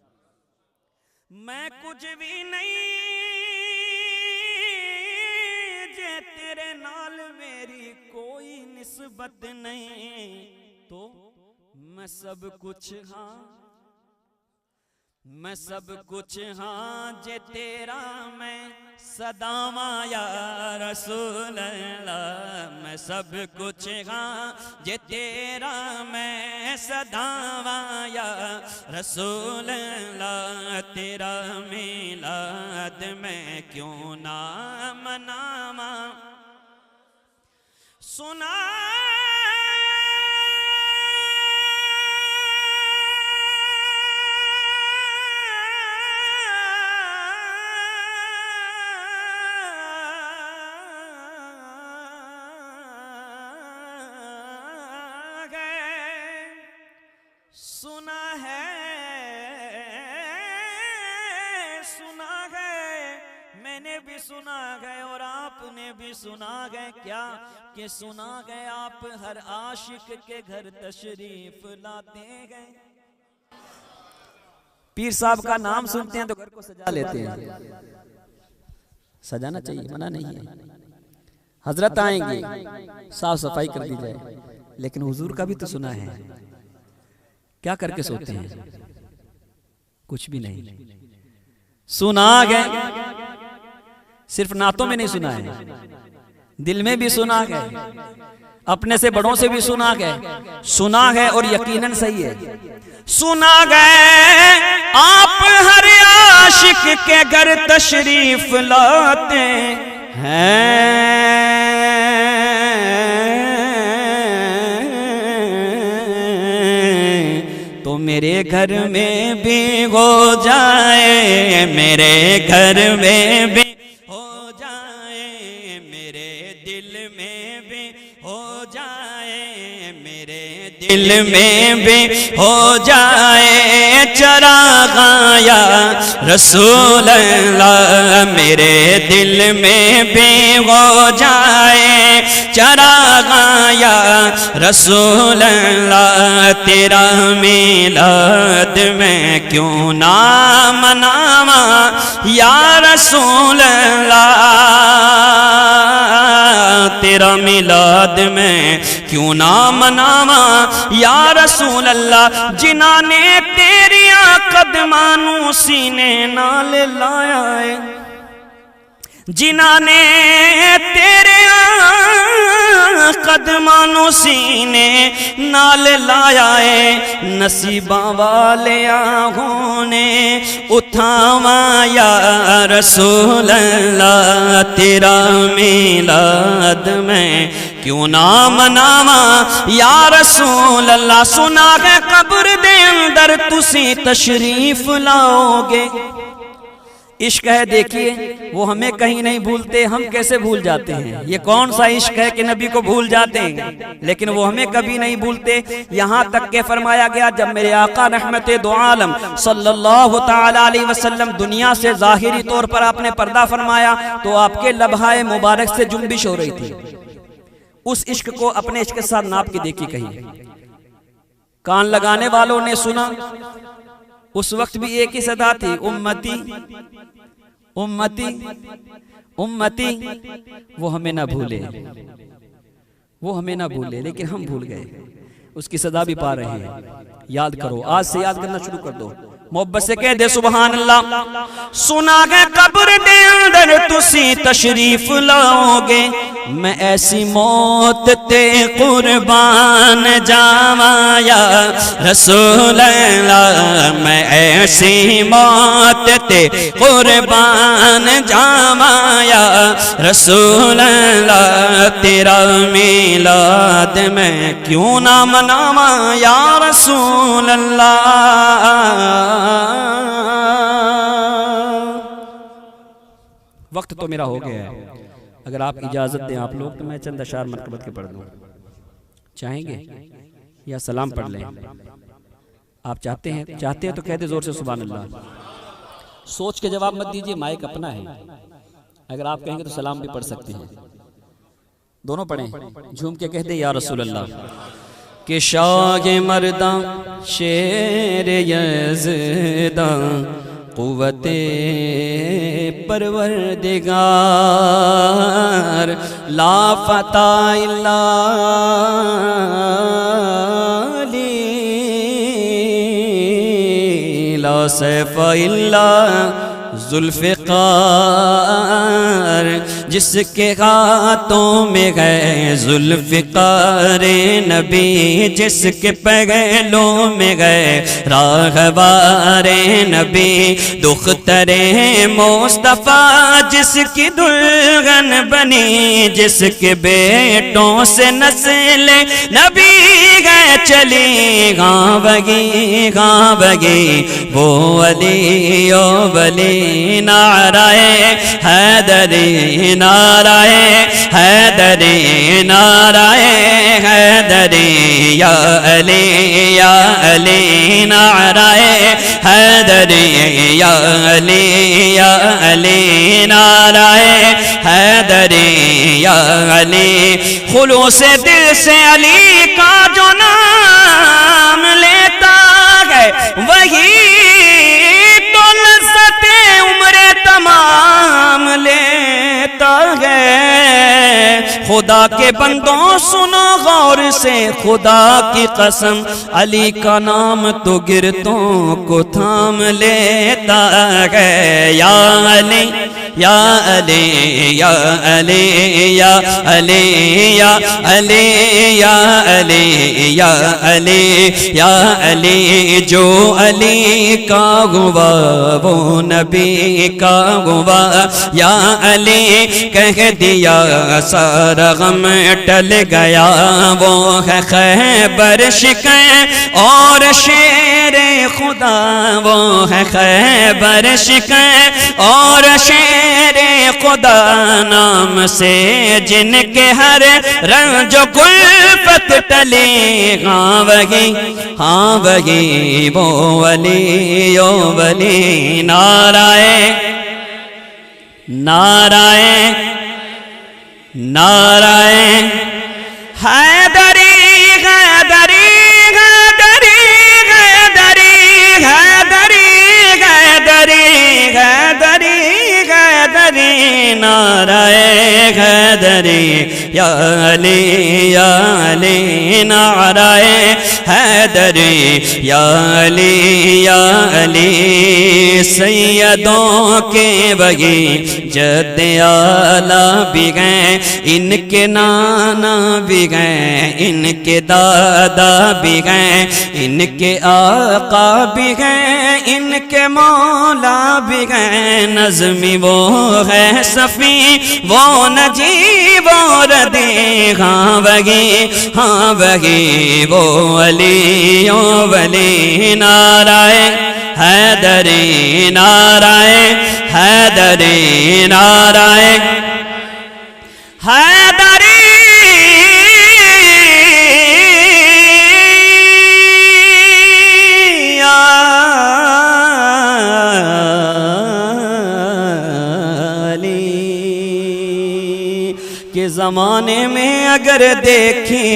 میں کچھ بھی نہیں جے تیرے نال میری کوئی نسبت نہیں تو میں سب کچھ ہاں میں سب کچھ ہاں جے تیرا میں صداواں یا رسول اللہ، میں سب کچھ ہاں جے تیرا میں صداواں یا رسول اللہ، تیرا میلاد میں کیوں نہ مناواں، سنا میں نے بھی سنا ہے اور آپ نے بھی سنا ہے، کیا کہ سنا ہے آپ ہر عاشق کے گھر تشریف لاتے ہیں۔ پیر صاحب کا نام سنتے ہیں تو گھر کو سجا لیتے ہیں، سجانا چاہیے، منع نہیں ہے۔ حضرت آئیں گے صاف صفائی کر دی جائے، لیکن حضور کا بھی تو سنا ہے، کیا کر کے سوتے ہیں؟ کچھ بھی نہیں سنا ہے، صرف نعتوں میں نہیں سنا ہے، دل میں بھی سنا ہے، اپنے سے بڑوں سے بھی سنا ہے، سنا ہے اور یقیناً صحیح ہے۔ سنا ہے آپ ہر عاشق کے گھر تشریف لاتے ہیں، تو میرے گھر میں بھی ہو جائے، میرے گھر میں بھی ہو جائے، میرے دل میں بھی ہو جائے، میرے دل میں بھی ہو جائے چراغاں یا رسول اللہ، میرے دل میں بھی ہو جائے چراغاں یا رسول اللہ، تیرا میلاد میں کیوں نہ مناواں یا رسول اللہ، تیرا میلاد میں کیوں نہ مناواں یا رسول اللہ، جنہاں نے تیریاں قدمانوں سینے نال لایا ہے، جنہاں نے تیرے قدمانوں سینے نال لایا ہے، نصیباں والے آہوں نے اٹھاواں یا رسول اللہ، تیرا میلاد میں کیوں نہ مناواں یا رسول اللہ، سنا ہے قبر دے اندر تسی تشریف لاؤ گے، عشق ہے دیکھیے وہ ہمیں کہیں نہیں بھولتے، ہم کیسے بھول جاتے ہیں؟ یہ کون سا عشق ہے کہ نبی کو بھول جاتے ہیں، لیکن وہ ہمیں کبھی نہیں بھولتے۔ یہاں تک کہ فرمایا گیا جب میرے آقا رحمت دو عالم صلی اللہ تعالی علیہ وسلم دنیا سے ظاہری طور پر آپ نے پردہ فرمایا تو آپ کے لبھائے مبارک سے جنبش ہو رہی تھی، اس عشق کو اپنے عشق کے ساتھ ناپ کے دیکھی کہیں، کان لگانے والوں نے سنا، اس وقت بھی ایک ہی صدا تھی، امتی امتی امتی، وہ ہمیں نہ بھولے، وہ ہمیں نہ بھولے، لیکن ہم بھول گئے، اس کی صدا بھی پا رہے ہیں۔ یاد کرو، آج سے یاد کرنا شروع کر دو، محبت سے کہہ دے سبحان اللہ۔ سنا گے قبر دے اندر تسی تشریف لاؤ گے، میں ایسی موت تے قربان جاواں یا رسول اللہ، میں ایسی موت تے قربان جاواں یا رسول اللہ، تیرا میلاد میں کیوں نہ مناواں یا رسول اللہ۔ وقت تو میرا ہو گیا ہے، اگر آپ اجازت دیں آپ لوگ تو میں چند اشعار مرکبت کے پڑھ دوں، چاہیں گے یا سلام پڑھ لیں؟ آپ چاہتے ہیں تو کہہ دیں زور سے سبحان اللہ، سوچ کے جواب مت دیجئے، مائک اپنا ہے، اگر آپ کہیں گے تو سلام بھی پڑھ سکتے ہیں، دونوں پڑھیں، جھوم کے کہہ دیں یا رسول اللہ۔ کہ شاہ مرداں شیر یزداں قوت پروردگار، لا فتح الا لی، لا سیف الا ذوالفقار، جس کے ہاتھوں میں ہے ذوالفقار نبی، جس کے پہلوں میں ہے راہوار نبی، دختر مصطفیٰ جس کی دلہن بنی، جس کے بیٹوں سے نسل نبی گئے چلی، ہاں بگی وہ علی او ولی، نعرہ حیدری نعرہ حیدری نعرہ حیدری، یا علی نعرہ حیدری، یا علی نعرہ حیدری، یا علی، خلوص دل سے علی کا جو نام لیتا ہے وہی تو لذت عمر تمام لیتا ہے۔ خدا کے بندوں سنو غور سے، خدا کی قسم علی کا نام تو گرتوں کو تھام لیتا ہے۔ یا علی یا علی یا علی یا علی یا علی یا علی یا علی یا علی، جو علی کا ہوا وہ نبی کا ہوا، یا علی کہہ دیا سارا غم ٹل گیا، وہ ہے خیبر شکن اور شیر خدا، وہ ہے خیبر شکن اور شیر خدا، نام سے جن کے ہر رنج و کلفت ٹلی، ہاں وہی وہ ولی او ولی، نعرہ حیدری حیدری حیدری حیدری حیدری حیدری حیدری حیدری، نعرہ حیدری، یا علی نعرہ حیدری، یا علی، سیدوں کے وہی جد اعلیٰ بھی گئے، ان کے نانا بھی گئے، ان کے دادا بھی گئے، ان کے آقا بھی گئے، ان کے مولا بھی گئے، نظمی وہ ہے صفی وہ نجی وہ ردی، ہاں وہی وہ علی او ولی، نعرہ حیدری نعرہ حیدری نعرہ حیدری، کے زمانے میں اگر دیکھیں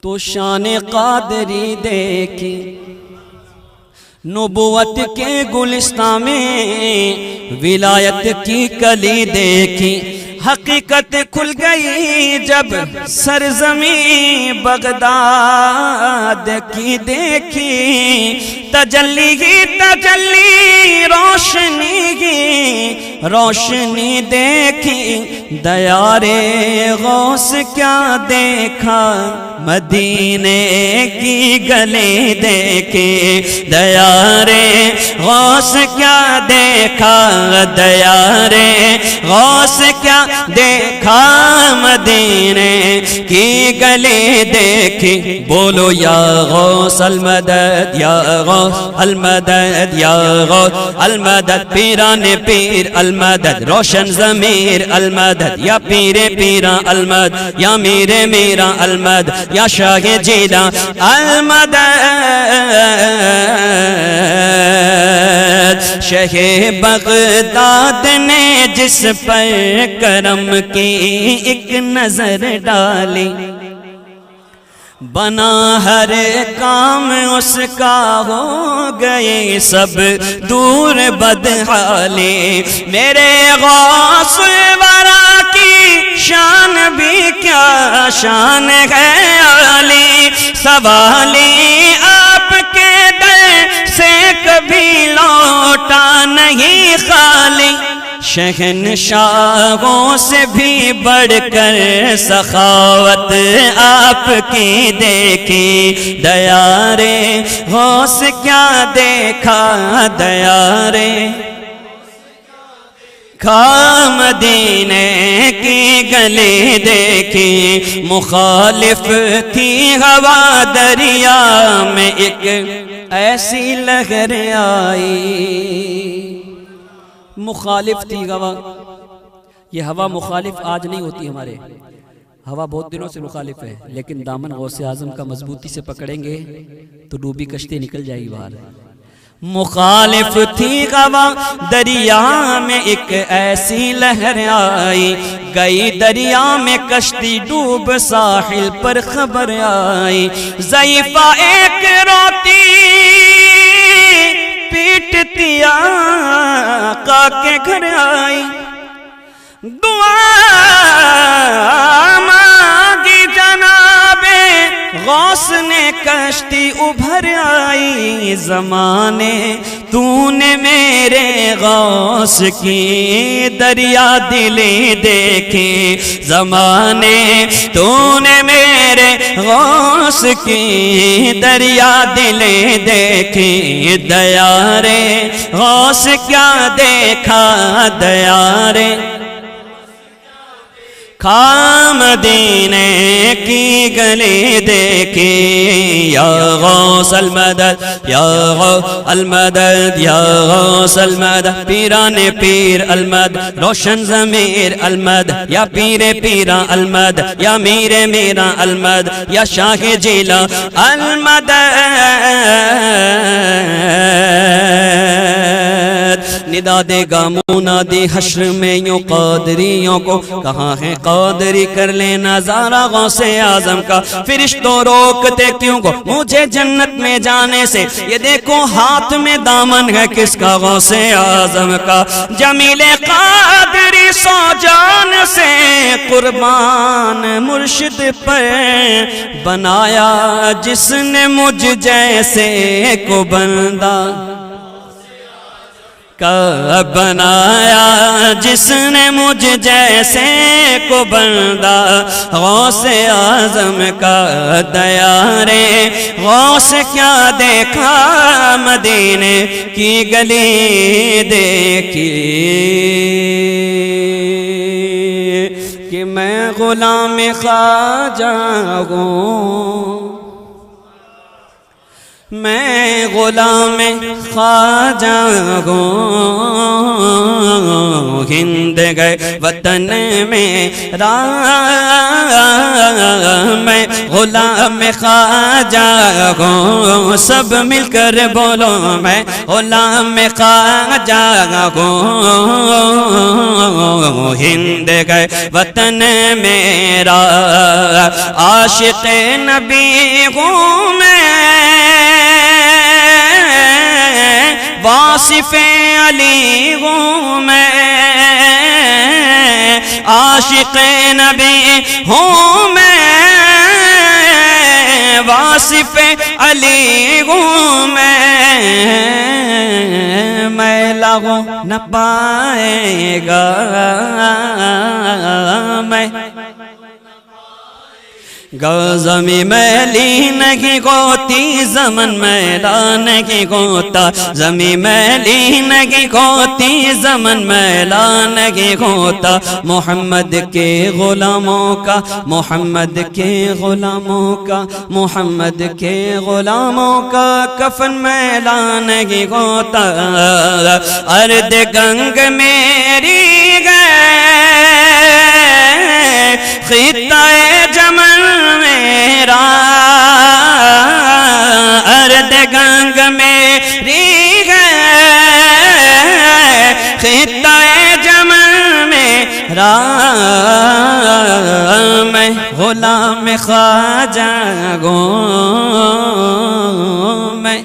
تو شان قادری دیکھی، نبوت کے گلستان میں ولایت کی کلی دیکھی، حقیقت کھل گئی جب سرزمین بغداد کی دیکھی، تجلی ہی تجلی روشنی دیکھی، دیار غوث کیا دیکھا، مدینے کی گلی دیکھی، دیار غوث کیا دیکھا، دیار غوث کیا دیکھا، مدینے کی گلی دیکھی، بولو یا غوث المدد یا غوث المدد یا غوث المدد، پیران پیر المدد، روشن ضمیر المدد، یا پیر پیران المدد، یا میر میران المدد، یا شاہ جیلان المدد، شہ بغداد نے جس پر کرم کی ایک نظر ڈالی، بنا ہر کام اس کا ہو گئے سب دور بدحالی، میرے غوث الورا کی شان بھی کیا شان ہے عالی، سوالی آپ کے در سے کبھی لوٹا نہیں خالی، شہنشاہوں سے بھی بڑھ کر سخاوت آپ کی دیکھی، دیارے غوث کیا دیکھا دیارے مدینے کی گلی دیکھی، مخالف تھی ہوا دریا میں ایک ایسی لہر آئی، مخالف تھی ہوا۔ یہ ہوا مخالف آج نہیں ہوتی ہمارے، ہوا بہت دنوں سے مخالف ہے، لیکن دامن غوث اعظم کا مضبوطی سے پکڑیں گے تو ڈوبی کشتی نکل جائے گی باہر۔ مخالف تھی ہوا دریا میں ایک ایسی لہر آئی، گئی دریا میں کشتی ڈوب ساحل پر خبر آئی، ضعیفہ ایک روتی پیٹتی آقا کے گھر آئی، دعا مانگی جناب غوث نے کشتی ابھر آئی، زمانے تو نے میرے غوث کی دریا دلی دیکھی، زمانے تو نے میرے غوث کی دریا دلی دیکھی، دیارے غوث کیا دیکھا دیارے مدینے کی گلی دیکھی، یا غوث المدد یا غوث المدد یا غوث المدد، پیران پیر المدد، روشن ضمیر المدد، یا پیر پیران المدد، یا میر میرا المدد، یا شاہ جیلا المدد، ندا دے گا منادی حشر میں یوں قادریوں کو، کہاں ہے قادری کر لے نظارہ غوث اعظم کا، فرشتوں روکتے کیوں کو مجھے جنت میں جانے سے، یہ دیکھو ہاتھ میں دامن ہے کس کا غوث اعظم کا، جمیل قادری سو جان سے قربان مرشد پر بنایا، جس نے مجھ جیسے کو بندہ بنایا، جس نے مجھ جیسے کو بندہ غوث اعظم کا، دیارے غوث کیا دیکھا مدینے کی گلی دیکھی، کہ میں غلام خواجہ ہوں، میں غلام خواجہ ہوں، ہند گئے وطن میں میں غلام خواجہ ہوں، سب مل کر بولو میں غلام خواجہ ہوں، ہند گئے وطن میرا عاشق نبی ہوں میں، واصف علی ہوں میں، عاشق نبی ہوں میں، واصف علی ہوں میں لہو نہ پائے گا میں، زمیں میلی نہیں ہوتی زمن میلا نہیں ہوتا، زمیں میلی نہیں ہوتی زمن میلا نہیں ہوتا، محمد کے غلاموں کا، محمد کے غلاموں کا، محمد کے غلاموں کا کفن میلا نہیں ہوتا، ارد گنگ میری گئے خطہ جمل میرا، ارد گنگ میری گئے خطہ جمل میرا، میں غلام خواجہ ہوں میں،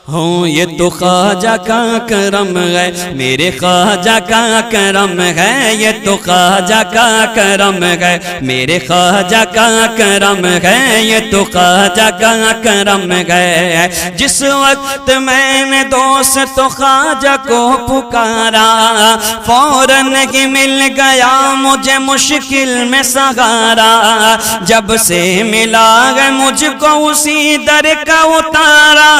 ہوں یہ تو خواجہ کا کرم ہے، میرے خواجہ کا کرم ہے، یہ تو خواجہ کا کرم ہے، میرے خواجہ کا کرم ہے، یہ تو خواجہ کا کرم ہے۔ جس وقت میں نے دوست خواجہ کو پکارا، فوراً ہی مل گیا مجھے مشکل میں سہارا، جب سے ملا ہے مجھ کو اسی در کا اتارا،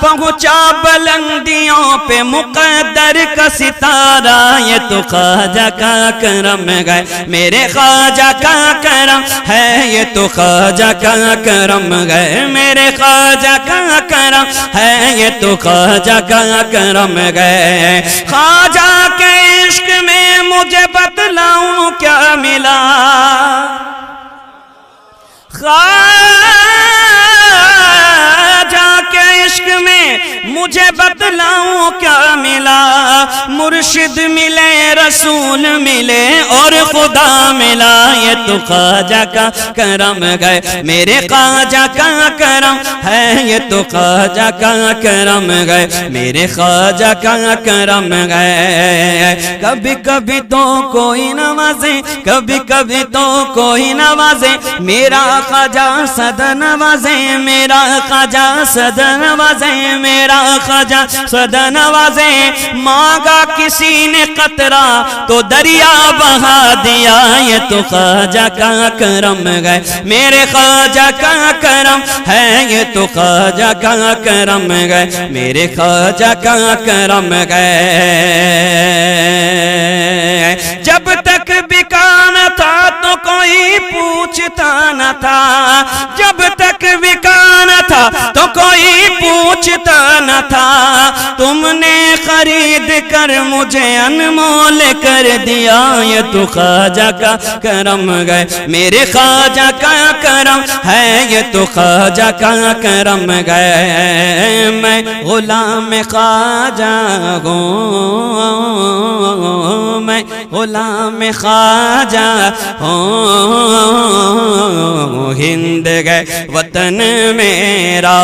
پہنچا بلندیوں پہ مقدر کا ستارہ، یہ تو خواجہ کا کرم ہے، میرے خواجہ کا کرم ہے، یہ تو خواجہ کا کرم ہے، میرے خواجہ کا کرم ہے، یہ تو خواجہ کا کرم ہے۔ خواجہ کے عشق میں مجھے بتلاؤں کیا ملا، خواجہ کے عشق میں مجھے بتلاؤں کیا ملا، مرشد ملے، رسول ملے اور خدا ملا، یہ تو خواجہ کا کرم ہے، میرے خواجہ کا کرم ہے، یہ تو خواجہ کا کرم ہے، میرے خواجہ کا کرم ہے۔ کبھی کبھی تو کوئی نوازے، کبھی کبھی تو کوئی نوازے، میرا خواجہ صدا نوازے، میرا خواجہ صدا نوازے، میرا خواجہ صدا نوازے۔ مانگا کسی نے قطرہ تو دریا بہا دیا، یہ تو خواجہ کا کرم ہے، میرے خواجہ کا کرم ہے، یہ تو خواجہ کا کرم ہے، میرے خواجہ کا کرم ہے۔ جب تک بکا نہ تھا تو کوئی پوچھتا نہ تھا، جب تک بکا نہ تھا تو کوئی پوچھتا نہ تھا، تم نے خرید کر مجھے انمول کر دیا، یہ تو خواجہ کا کرم ہے، میرے خواجہ کا کرم ہے، یہ تو خواجہ کا کرم ہے۔ میں غلام خواجہ ہوں، میں غلام خواجہ ہوں، ہند ہے وطن میرا،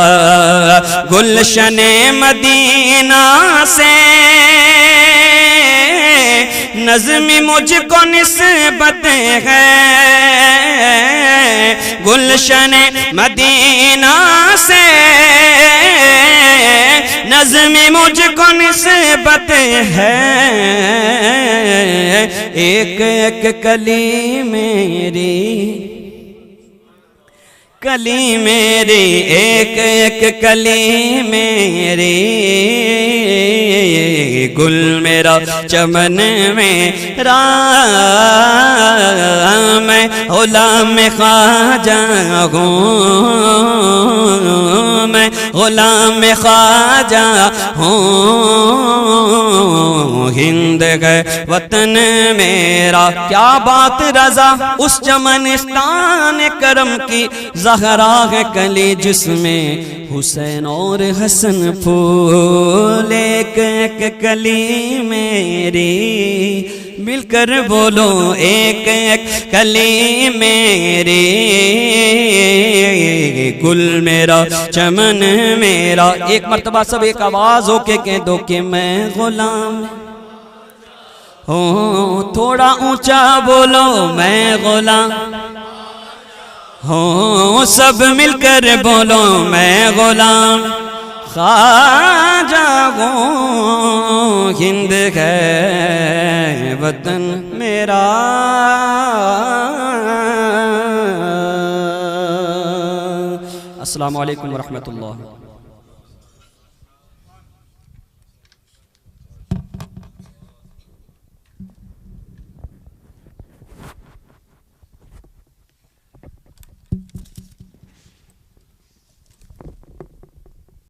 گلشن مدینہ سے نظم مجھ کو نسبت ہے، گلشن مدینہ سے نظم مجھ کو نسبت ہے، ایک ایک کلی میری، کلی میری، ایک ایک کلی میری، گل میرا چمن میرا، میں غلام خواجہ ہوں، میں غلام خواجہ ہوں، ہند ہے وطن میرا۔ کیا بات رضا اس چمنستان کرم کی، زہرا ہے کلی جس میں حسین اور حسن پھول، ایک ایک کلی میری، مل کر بولو ایک ایک کلی میری، گل میرا چمن میرا۔ ایک مرتبہ سب ایک آواز ہو کے کہہ دو کہ میں غلام ہوں، تھوڑا اونچا بولو میں غلام ہوں، سب مل کر بولو میں غلام خواجہ ہوں، ہند ہے وطن میرا۔ السلام علیکم ورحمۃ اللہ۔